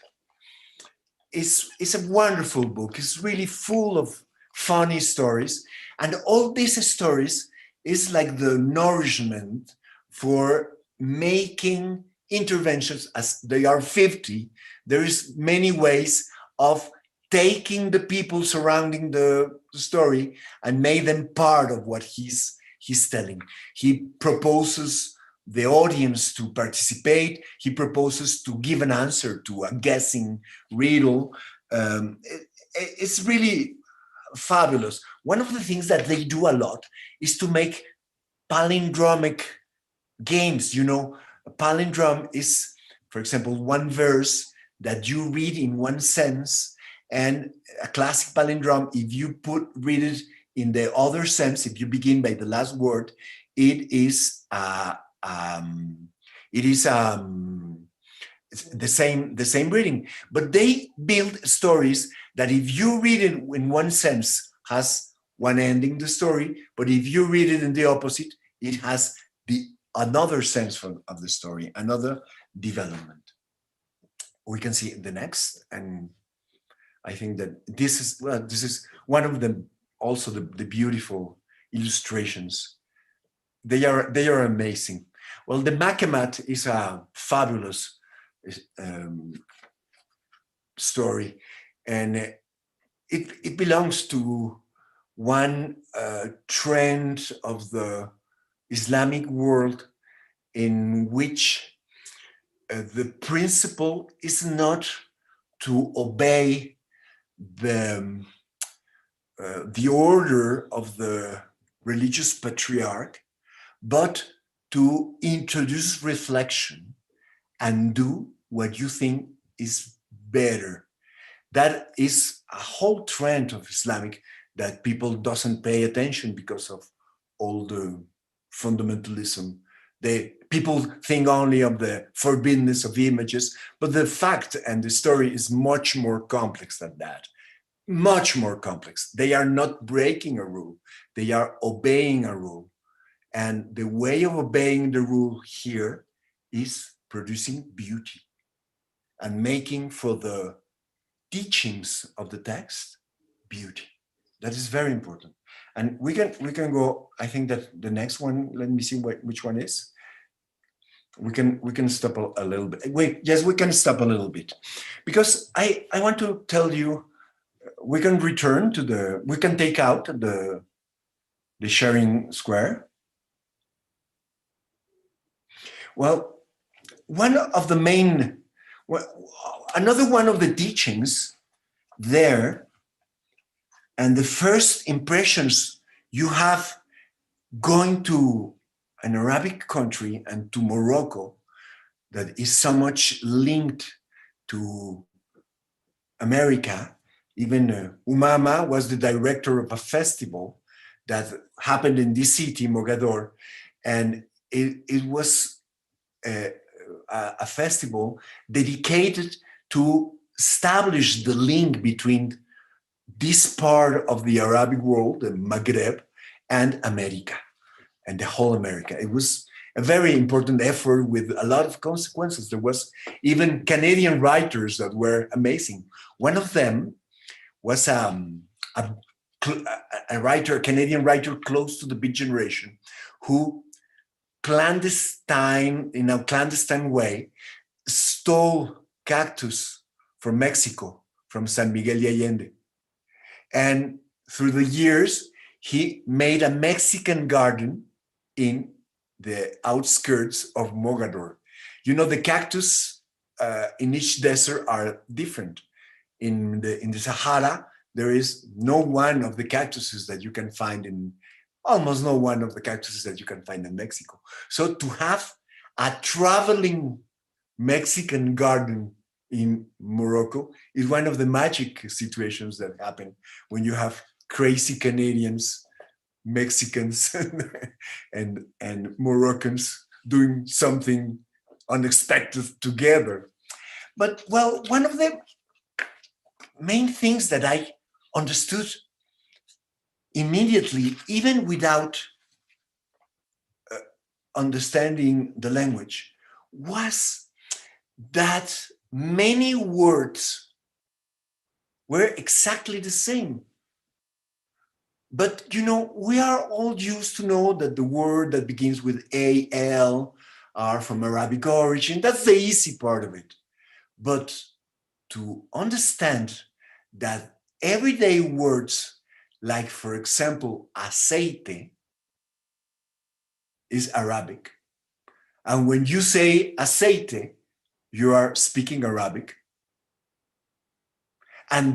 It's a wonderful book. It's really full of funny stories. And all these stories is like the nourishment for making interventions, as they are 50. There is many ways of taking the people surrounding the story and make them part of what he's telling. He proposes the audience to participate. He proposes to give an answer to a guessing riddle. It's really fabulous. One of the things that they do a lot is to make palindromic games. You know, a palindrome is, for example, one verse that you read in one sense, and a classic palindrome, if you read it in the other sense, if you begin by the last word, it is the same reading. But they build stories that if you read it in one sense, has one ending, the story, but if you read it in the opposite, it has another sense of the story, another development. We can see the next, and I think that this is one of them, also the beautiful illustrations. They are amazing. Well, the Makamat is a fabulous story, and it belongs to one trend of the Islamic world in which the principle is not to obey the order of the religious patriarch, but to introduce reflection and do what you think is better. That is a whole trend of Islamic that people doesn't pay attention because of all the fundamentalism. People think only of the forbiddenness of images, but the fact and the story is much more complex than that. Much more complex. They are not breaking a rule, they are obeying a rule. And the way of obeying the rule here is producing beauty and making for the teachings of the text beauty. That is very important. And we can go, I think that the next one, let me see which one is. We can stop a little bit. Wait, yes, we can stop a little bit. Because I want to tell you, we can return to we can take out the sharing square. Well, another one of the teachings there, and the first impressions you have going to an Arabic country and to Morocco that is so much linked to America. Even Umama was the director of a festival that happened in this city, Mogador, and it was a festival dedicated to establish the link between this part of the Arabic world, the Maghreb, and America, and the whole America. It was a very important effort with a lot of consequences. There was even Canadian writers that were amazing. One of them was a writer, a Canadian writer close to the Beat Generation, who in a clandestine way, stole cactus from Mexico, from San Miguel de Allende. And through the years, he made a Mexican garden in the outskirts of Mogador. You know, the cactus in each desert are different. In the Sahara, there is no one of the cactuses that you can find in, almost no one of the cactuses that you can find in Mexico. So to have a traveling Mexican garden in Morocco is one of the magic situations that happen when you have crazy Canadians, Mexicans, and Moroccans doing something unexpected together. But well, one of the main things that I understood immediately, even without understanding the language, was that many words were exactly the same. But, you know, we are all used to know that the word that begins with AL are from Arabic origin. That's the easy part of it. But to understand that everyday words, like, for example, aceite, is Arabic. And when you say aceite, you are speaking Arabic. And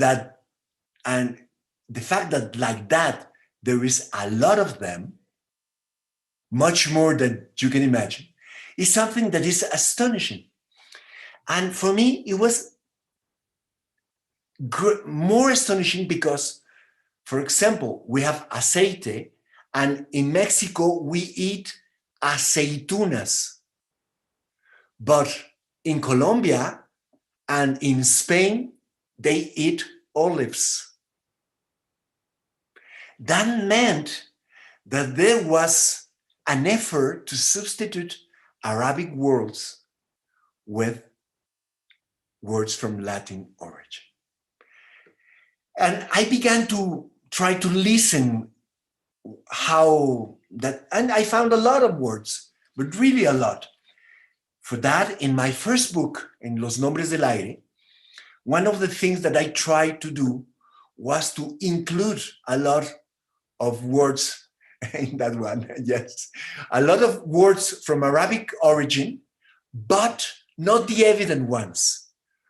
the fact that like that, there is a lot of them, much more than you can imagine, is something that is astonishing. And for me, it was more astonishing because, for example, we have aceite, and in Mexico, we eat aceitunas. But in Colombia and in Spain, they eat olives. That meant that there was an effort to substitute Arabic words with words from Latin origin. And I began to try to listen how that, and I found a lot of words, but really a lot. For that, in my first book, in Los Nombres del Aire, one of the things that I tried to do was to include a lot of words in that one, yes. A lot of words from Arabic origin, but not the evident ones,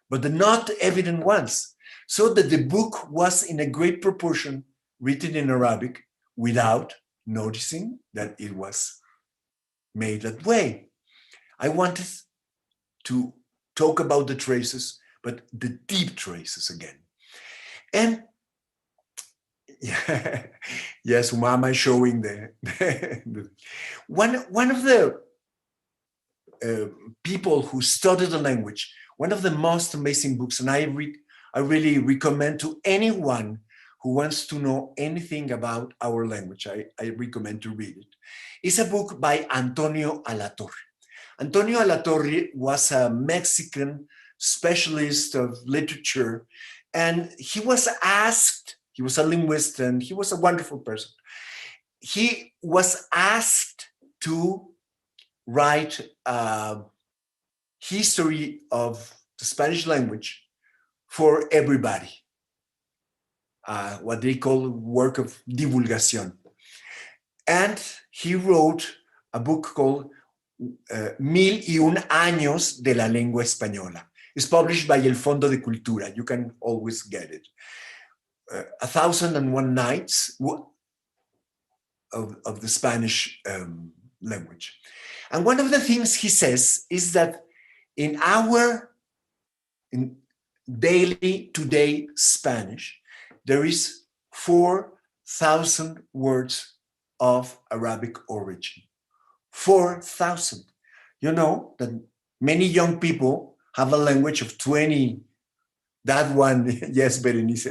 but the not evident ones. So that the book was in a great proportion written in Arabic without noticing that it was made that way. I wanted to talk about the traces, but the deep traces again. And yeah, yes, Mama is showing one of the people who studied the language, one of the most amazing books, and I really recommend to anyone who wants to know anything about our language, I recommend to read it. It's a book by Antonio Alatorre. Antonio Alatorre was a Mexican specialist of literature, and he was asked, he was a linguist and he was a wonderful person. He was asked to write a history of the Spanish language for everybody, what they call work of divulgación. And he wrote a book called 1001 años de la lengua española. It's published by El Fondo de Cultura. You can always get it. 1001 nights of the Spanish language. And one of the things he says is that in daily today Spanish, there is 4,000 words of Arabic origin. 4,000. You know that many young people have a language of 20. That one, yes, Berenice,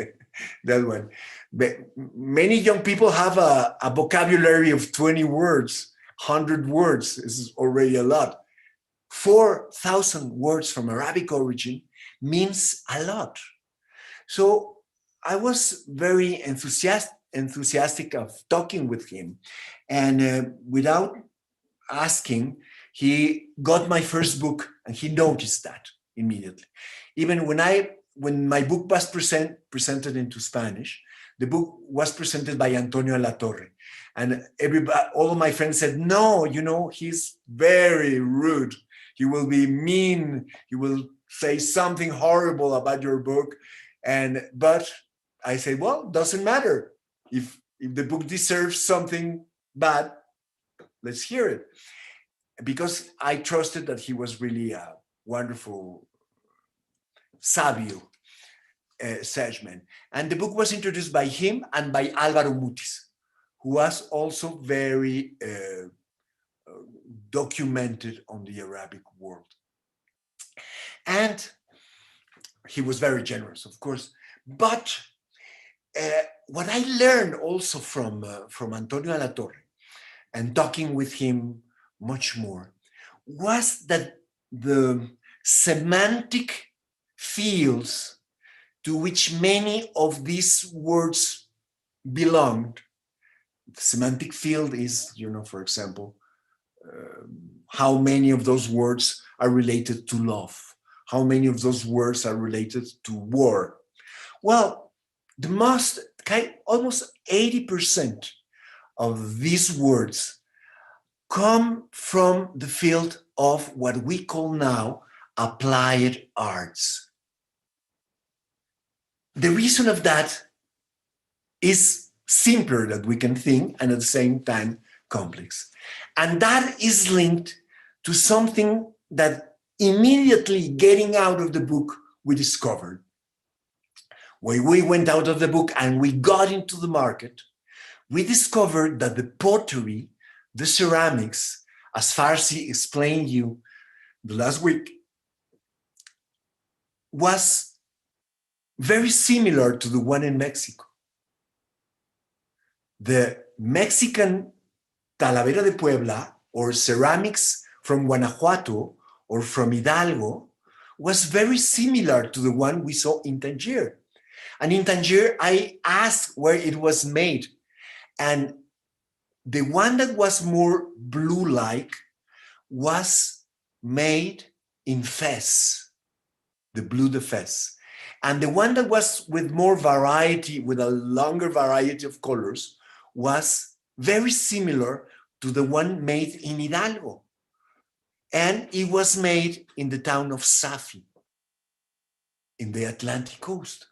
that one. But many young people have a vocabulary of 20 words. 100 words is already a lot. 4,000 words from Arabic origin means a lot. So I was very enthusiastic of talking with him. And without asking, he got my first book and he noticed that immediately. Even when my book was presented into Spanish, the book was presented by Antonio Latorre. And all of my friends said, no, he's very rude. He will be mean. He will say something horrible about your book. But I said, well, doesn't matter. If the book deserves something bad, let's hear it. Because I trusted that he was really a wonderful, sabio sageman. And the book was introduced by him and by Álvaro Mutis, who was also very documented on the Arabic world. And he was very generous, of course. But what I learned also from Antonio Alatorre and talking with him much more was that the semantic fields to which many of these words belonged. The semantic field is, for example, how many of those words are related to love? How many of those words are related to war? Well, almost 80% of these words come from the field of what we call now applied arts. The reason of that is simpler than we can think and at the same time complex. And that is linked to something that immediately getting out of the book we discovered. When we went out of the book and we got into the market, we discovered that the pottery, the ceramics, as Farsi explained you the last week, was very similar to the one in Mexico. The Mexican Talavera de Puebla or ceramics from Guanajuato or from Hidalgo was very similar to the one we saw in Tangier. And in Tangier, I asked where it was made. And the one that was more blue-like was made in Fez, the Blue de Fez. And the one that was with more variety, with a longer variety of colors, was very similar to the one made in Hidalgo. And it was made in the town of Safi, in the Atlantic coast.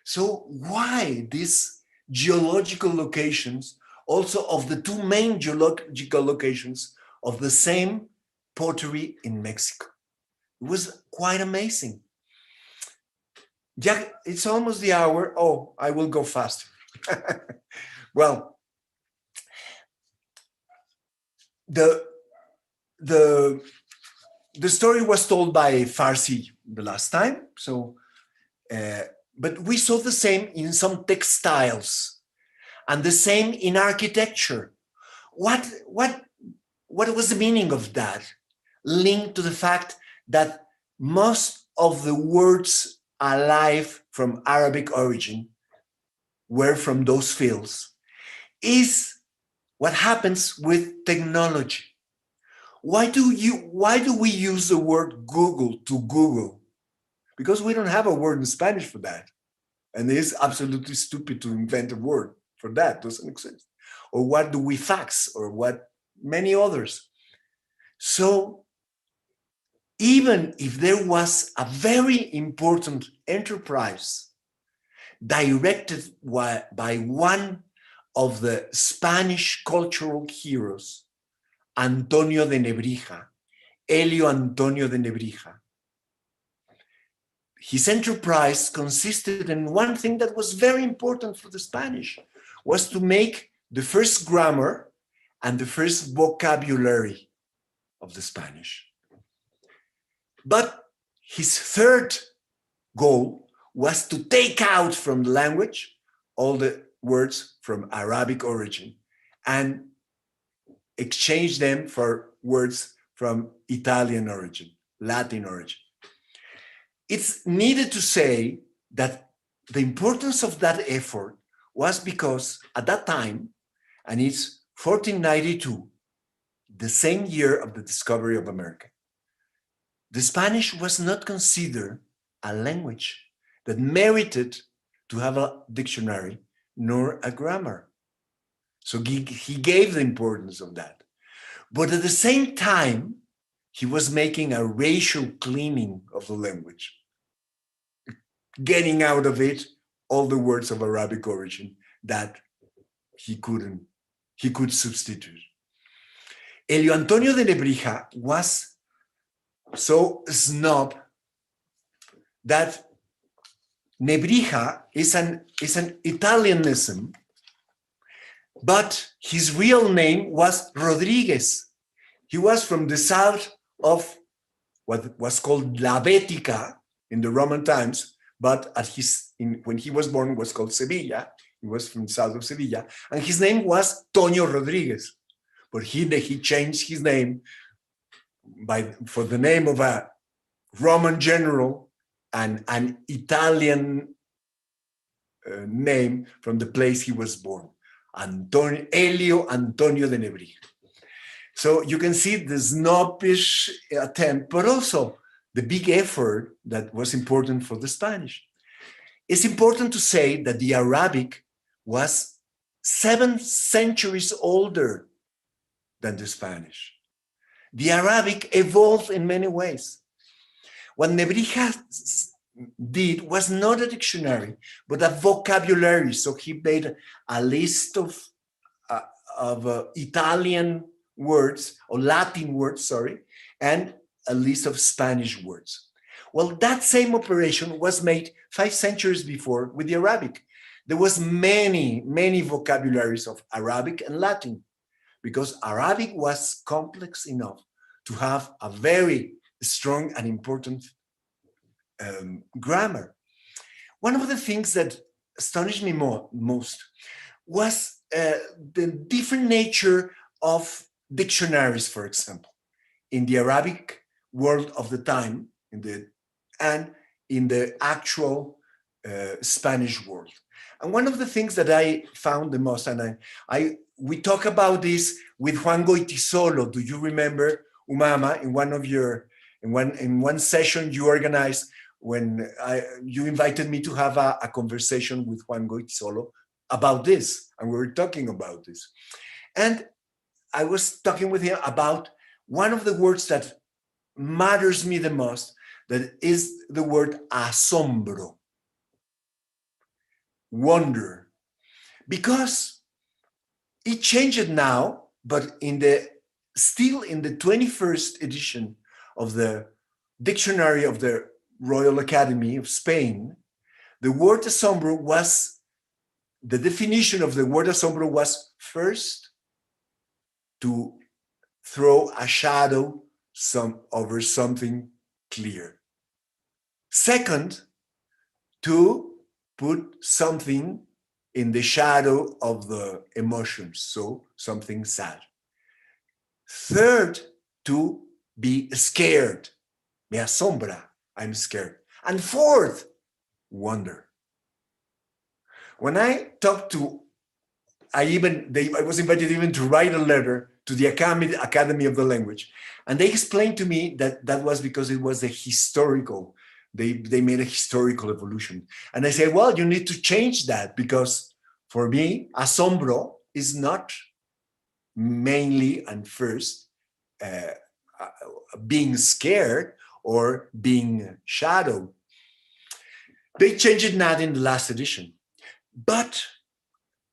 So why these geological locations, also of the two main geological locations of the same pottery in Mexico? It was quite amazing. Yeah, it's almost the hour. Oh, I will go faster. Well, the story was told by Farsi the last time. So, but we saw the same in some textiles and the same in architecture. What was the meaning of that? Linked to the fact that most of the words alive from Arabic origin were from those fields, is what happens with technology. Why do we use the word Google to Google? Because we don't have a word in Spanish for that. And it is absolutely stupid to invent a word for that. It doesn't exist. Or what do we fax? Or what many others. So even if there was a very important enterprise directed by one of the Spanish cultural heroes, Antonio de Nebrija, Elio Antonio de Nebrija, his enterprise consisted in one thing that was very important for the Spanish, was to make the first grammar and the first vocabulary of the Spanish. But his third goal was to take out from the language all the words from Arabic origin and exchange them for words from Italian origin, Latin origin. It's needed to say that the importance of that effort was because at that time, and it's 1492, the same year of the discovery of America, the Spanish was not considered a language that merited to have a dictionary nor a grammar. So he gave the importance of that. But at the same time, he was making a racial cleaning of the language, getting out of it all the words of Arabic origin that he could substitute. Elio Antonio de Nebrija was so snob that Nebrija is an Italianism, but his real name was Rodriguez. He was from the south of what was called La Bética in the Roman times, but when he was born was called Sevilla. He was from the south of Sevilla, and his name was Toño Rodriguez. But he changed his name for the name of a Roman general and an Italian name from the place he was born, Elio Antonio de Nebrija. So you can see the snobbish attempt, but also the big effort that was important for the Spanish. It's important to say that the Arabic was 7 centuries older than the Spanish. The Arabic evolved in many ways. What Nebrija did was not a dictionary, but a vocabulary. So he made a list of Italian words, or Latin words, sorry, and a list of Spanish words. Well, that same operation was made 5 centuries before with the Arabic. There was many vocabularies of Arabic and Latin, because Arabic was complex enough to have a very strong and important grammar. One of the things that astonished me most was the different nature of dictionaries, for example, in the Arabic world of the time, and in the actual Spanish world. And one of the things that I found the most, and we talk about this with Juan Goitisolo. Do you remember, Umama, in one session you organized when you invited me to have a conversation with Juan Goitisolo about this, and we were talking about this. And I was talking with him about one of the words that matters me the most, that is the word asombro, wonder, because it changed now, but still in the 21st edition of the Dictionary of the Royal Academy of Spain, the word asombro the definition of the word asombro was first to throw a shadow over something clear. Second, to put something in the shadow of the emotions, so something sad. Third, to be scared. Me asombra, I'm scared. And fourth, wonder. When I talked to, I was invited even to write a letter to the Academy of the Language. And they explained to me that was because it was a historical, they made a historical evolution. And I said, well, you need to change that, because for me, asombro is not mainly and first being scared or being shadowed. They changed it now in the last edition. But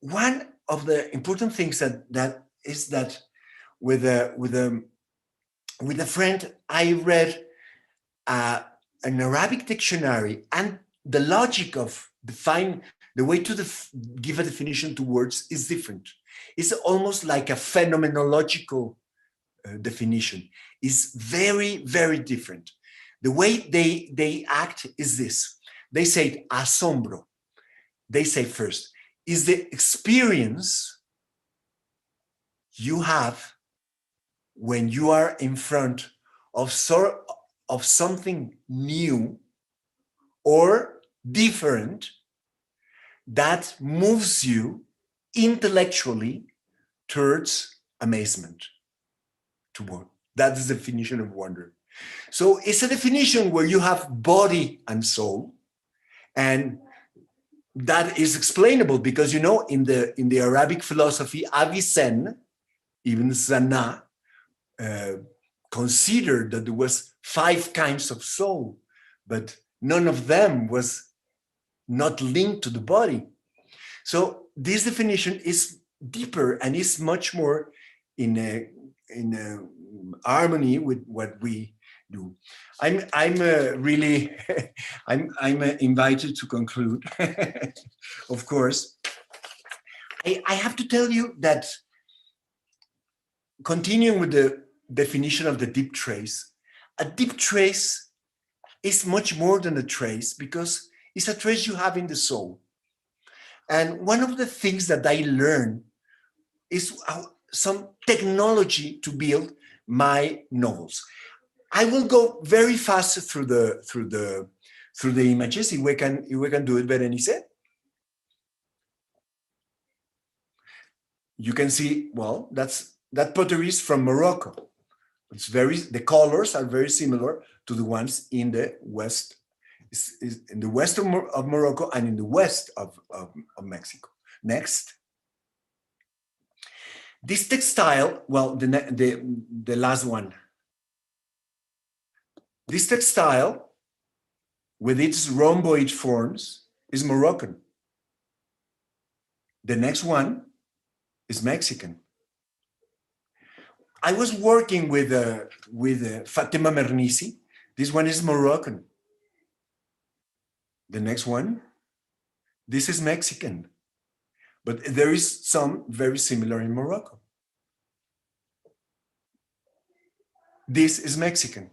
one of the important things that is that with a friend, I read an Arabic dictionary, and the logic of the way to give a definition to words is different. It's almost like a phenomenological definition. It's very, very different. The way they act is this. They say asombro. They say first, is the experience you have when you are in front of something new or different that moves you intellectually towards amazement. That is the definition of wonder. So it's a definition where you have body and soul, and that is explainable because, you know, in the Arabic philosophy, Avicenne, Ibn Sina, considered that there was 5 kinds of soul, but none of them was not linked to the body. So this definition is deeper and is much more in harmony with what we do. I'm really I'm invited to conclude. Of course, I have to tell you that, continuing with the definition of the deep trace, a deep trace is much more than a trace because it's a trace you have in the soul. And one of the things that I learned is some technology to build my novels. I will go very fast through the images. If we can do it, Berenice. You can see, well, that pottery is from Morocco. The colors are very similar to the ones in the west, in the west of Morocco and in the west of Mexico. Next. This textile, well, the last one. This textile, with its rhomboid forms, is Moroccan. The next one is Mexican. I was working with Fatima Mernissi. This one is Moroccan. The next one, this is Mexican. But there is some very similar in Morocco. This is Mexican.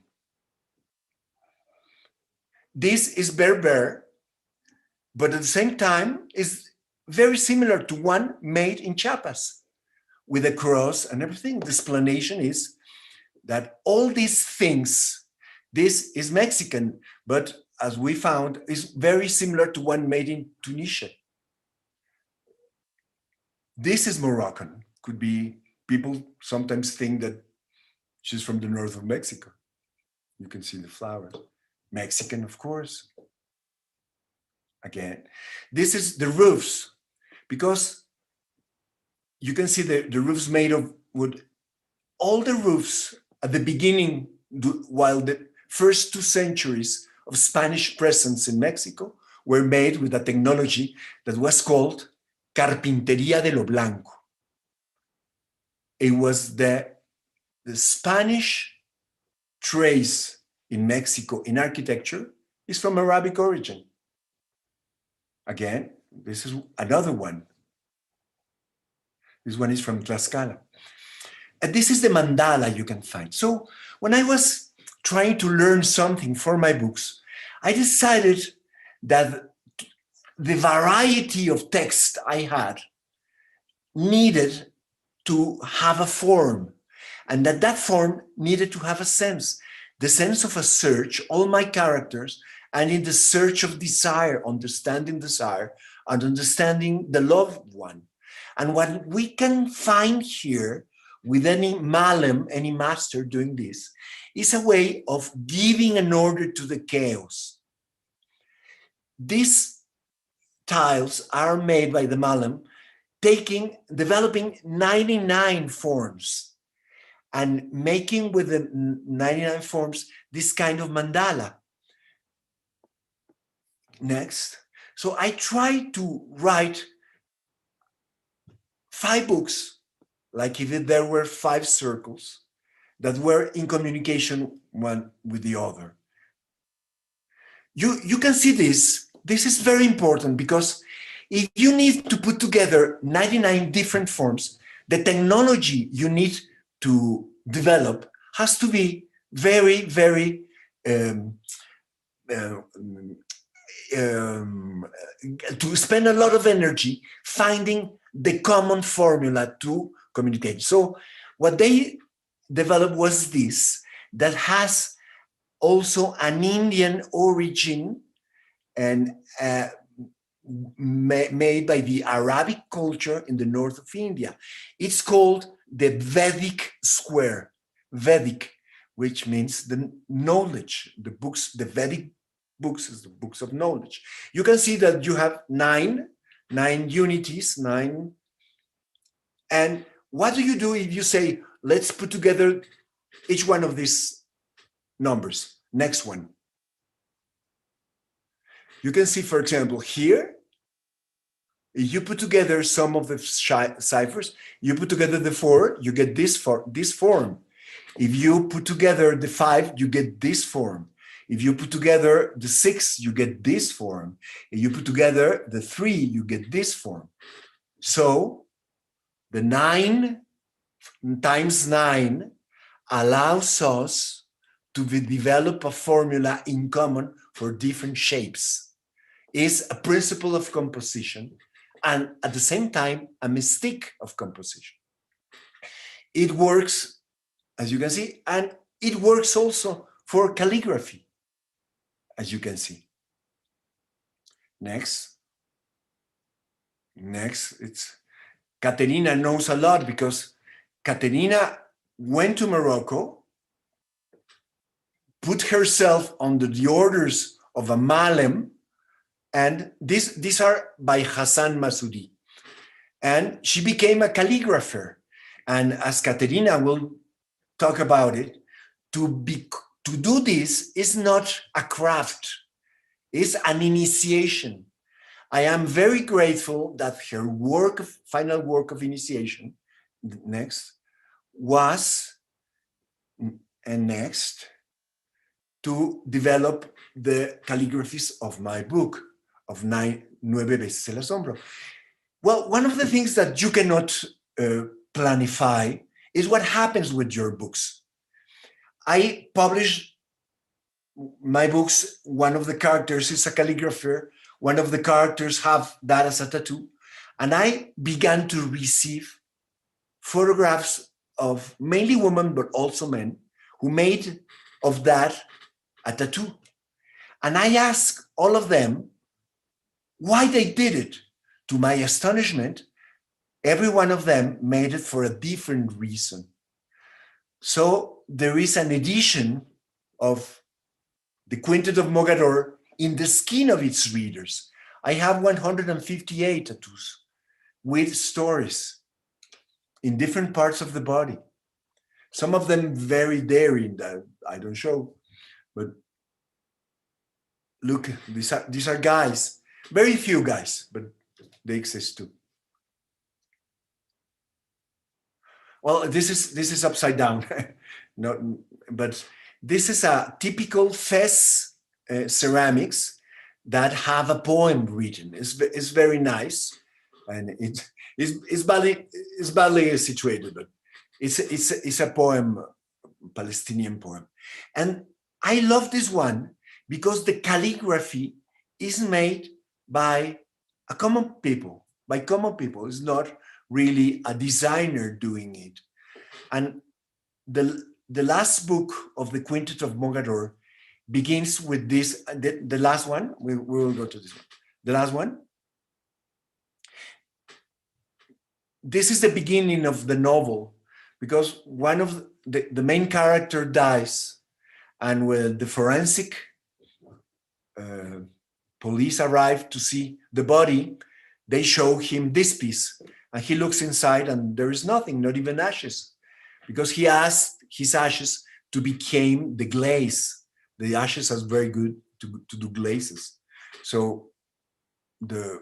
This is Berber, but at the same time is very similar to one made in Chiapas with a cross and everything. The explanation is that all these things, this is Mexican, but as we found, is very similar to one made in Tunisia. This is Moroccan. Could be, people sometimes think that she's from the north of Mexico. You can see the flowers. Mexican, of course. Again, this is the roofs, because you can see the roofs made of wood. All the roofs at the beginning, while the first 2 centuries of Spanish presence in Mexico were made with a technology that was called Carpintería de lo Blanco. It was the Spanish trace in Mexico in architecture is from Arabic origin. Again, this is another one. This one is from Tlaxcala. And this is the mandala you can find. So when I was trying to learn something for my books, I decided that the variety of text I had needed to have a form, and that form needed to have a sense, the sense of a search, all my characters, and in the search of desire, understanding desire, and understanding the loved one. And what we can find here with any malem, any master doing this, is a way of giving an order to the chaos. These tiles are made by the malem, developing 99 forms and making with the 99 forms this kind of mandala. Next. So I tried to write 5 books, like if there were 5 circles that were in communication one with the other. You can see this. This is very important because if you need to put together 99 different forms, the technology you need to develop has to be very, very to spend a lot of energy finding the common formula to communicate. So what they developed was this, that has also an Indian origin and made by the Arabic culture in the north of India. It's called the Vedic Square. Vedic, which means the knowledge, the books, the Vedic books is the books of knowledge. You can see that you have nine unities, nine. And what do you do if you say, let's put together each one of these numbers? Next one. You can see, for example, here, you put together some of the ciphers, you put together the 4, you get this form. If you put together the 5, you get this form. If you put together the 6, you get this form. If you put together the 3, you get this form. So the 9 times 9 allows us to develop a formula in common for different shapes. Is a principle of composition and at the same time a mystique of composition. It works, as you can see, and it works also for calligraphy, as you can see. Next, it's Caterina knows a lot because Caterina went to Morocco, put herself under the orders of a Malem, and these are by Hassan Masudi. And she became a calligrapher. And as Caterina will talk about it, to do this is not a craft, it's an initiation. I am very grateful that her final work of initiation, next, was, and next, to develop the calligraphies of my book, of Nueve veces el asombro. Well, one of the things that you cannot planify is what happens with your books. I publish my books, one of the characters is a calligrapher, one of the characters have that as a tattoo, and I began to receive photographs of mainly women, but also men, who made of that a tattoo. And I asked all of them why they did it. To my astonishment, every one of them made it for a different reason. So there is an edition of the Quintet of Mogador in the skin of its readers. I have 158 tattoos with stories in different parts of the body. Some of them very daring that I don't show, but look, these are guys, very few guys, but they exist too. Well, this is upside down, no, but this is a typical Fez ceramics that have a poem written. It's very nice, and it's badly situated, but it's a poem, Palestinian poem, and I love this one because the calligraphy is made by common people. It's not really a designer doing it. And the last book of the Quintet of Mogador begins with this, the last one, we will go to this one. The last one. This is the beginning of the novel because one of the main character dies, and when the forensic police arrive to see the body, they show him this piece, and he looks inside and there is nothing, not even ashes, because he asked his ashes to become the glaze. The ashes are very good to do glazes. So the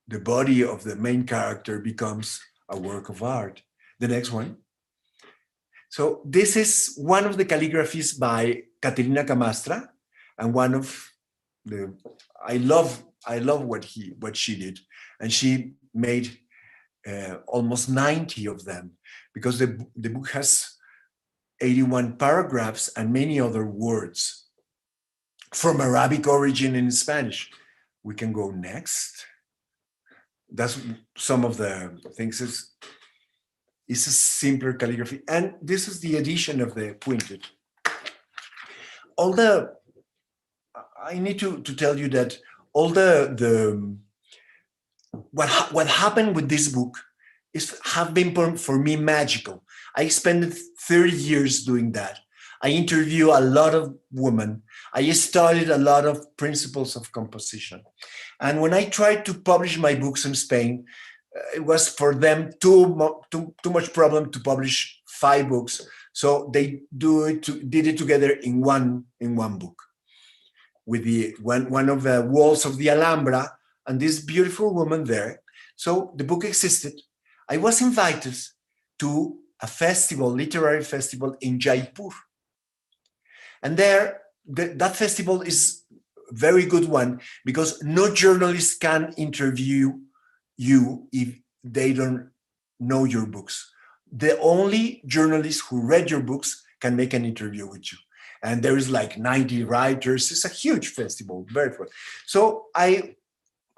body of the main character becomes a work of art. The next one. So this is one of the calligraphies by Caterina Camastra, and one of the, I love what she did, and she made almost 90 of them, because the book has 81 paragraphs and many other words from Arabic origin in Spanish. We can go next. That's some of the things. It's a simpler calligraphy. And this is the edition of the printed. All the, I need to tell you that all what happened with this book have been for me magical. I spent 30 years doing that. I interview a lot of women. I studied a lot of principles of composition. And when I tried to publish my books in Spain, it was for them too much problem to publish 5 books. So they did it together in one book, with the one of the walls of the Alhambra and this beautiful woman there. So the book existed. I was invited to a festival, literary festival in Jaipur. And there, that festival is a very good one because no journalist can interview you if they don't know your books. The only journalist who read your books can make an interview with you. And there is like 90 writers. It's a huge festival, very fun. So I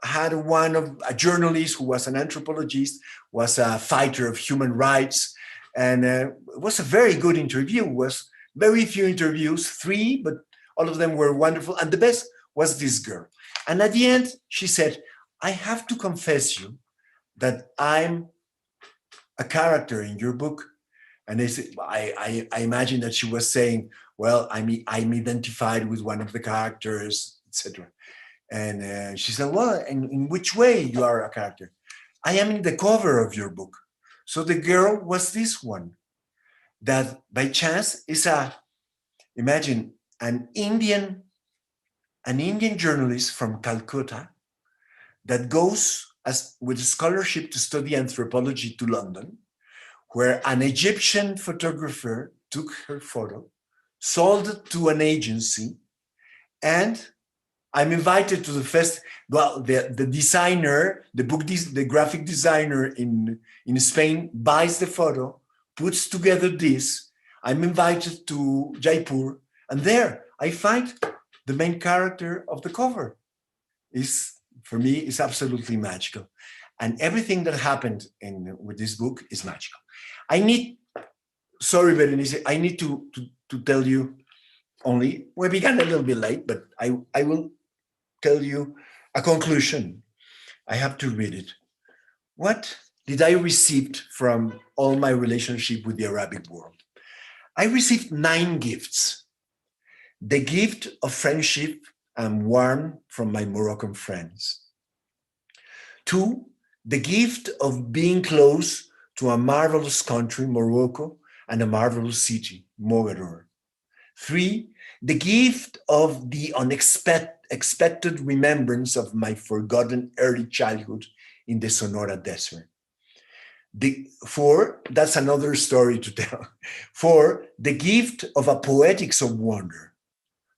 had a journalist who was an anthropologist, was a fighter of human rights, and it was a very good interview. It was very few interviews, 3, but all of them were wonderful. And the best was this girl. And at the end, she said, I have to confess you that I'm a character in your book. And I imagine that she was saying, well, I'm identified with one of the characters, etc. And she said, well, in which way you are a character? I am in the cover of your book. So the girl was this one, that by chance is imagine an Indian journalist from Calcutta that goes with a scholarship to study anthropology to London, where an Egyptian photographer took her photo, sold it to an agency, and I'm invited to the festival. Well, the designer, the graphic designer in Spain buys the photo, puts together this. I'm invited to Jaipur, and there I find the main character of the cover. For me, is absolutely magical. And everything that happened with this book is magical. Sorry, Berenice, I need to tell you only, we began a little bit late, but I will tell you a conclusion. I have to read it. What did I receive from all my relationship with the Arabic world? I received 9 gifts. The gift of friendship and warmth from my Moroccan friends. 2, the gift of being close to a marvelous country, Morocco, and a marvelous city, Mogador. 3, the gift of the unexpected remembrance of my forgotten early childhood in the Sonora Desert. 4, that's another story to tell. 4, the gift of a poetics of wonder.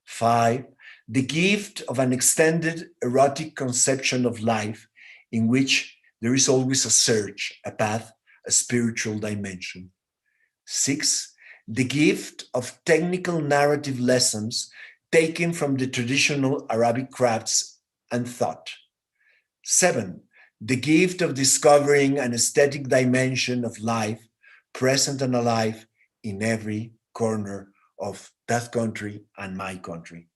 5, the gift of an extended erotic conception of life in which there is always a search, a path, a spiritual dimension. 6, the gift of technical narrative lessons taken from the traditional Arabic crafts and thought. 7, the gift of discovering an aesthetic dimension of life, present and alive in every corner of that country and my country.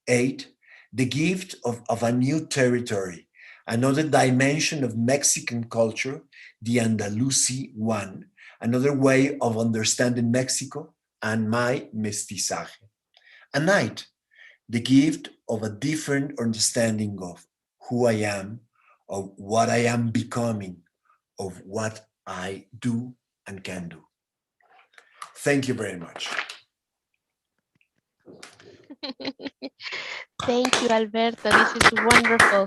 8, the gift of a new territory, another dimension of Mexican culture, the Andalusi one, another way of understanding Mexico and my mestizaje. And 9, the gift of a different understanding of who I am, of what I am becoming, of what I do and can do. Thank you very much. Thank you, Alberto. This is wonderful.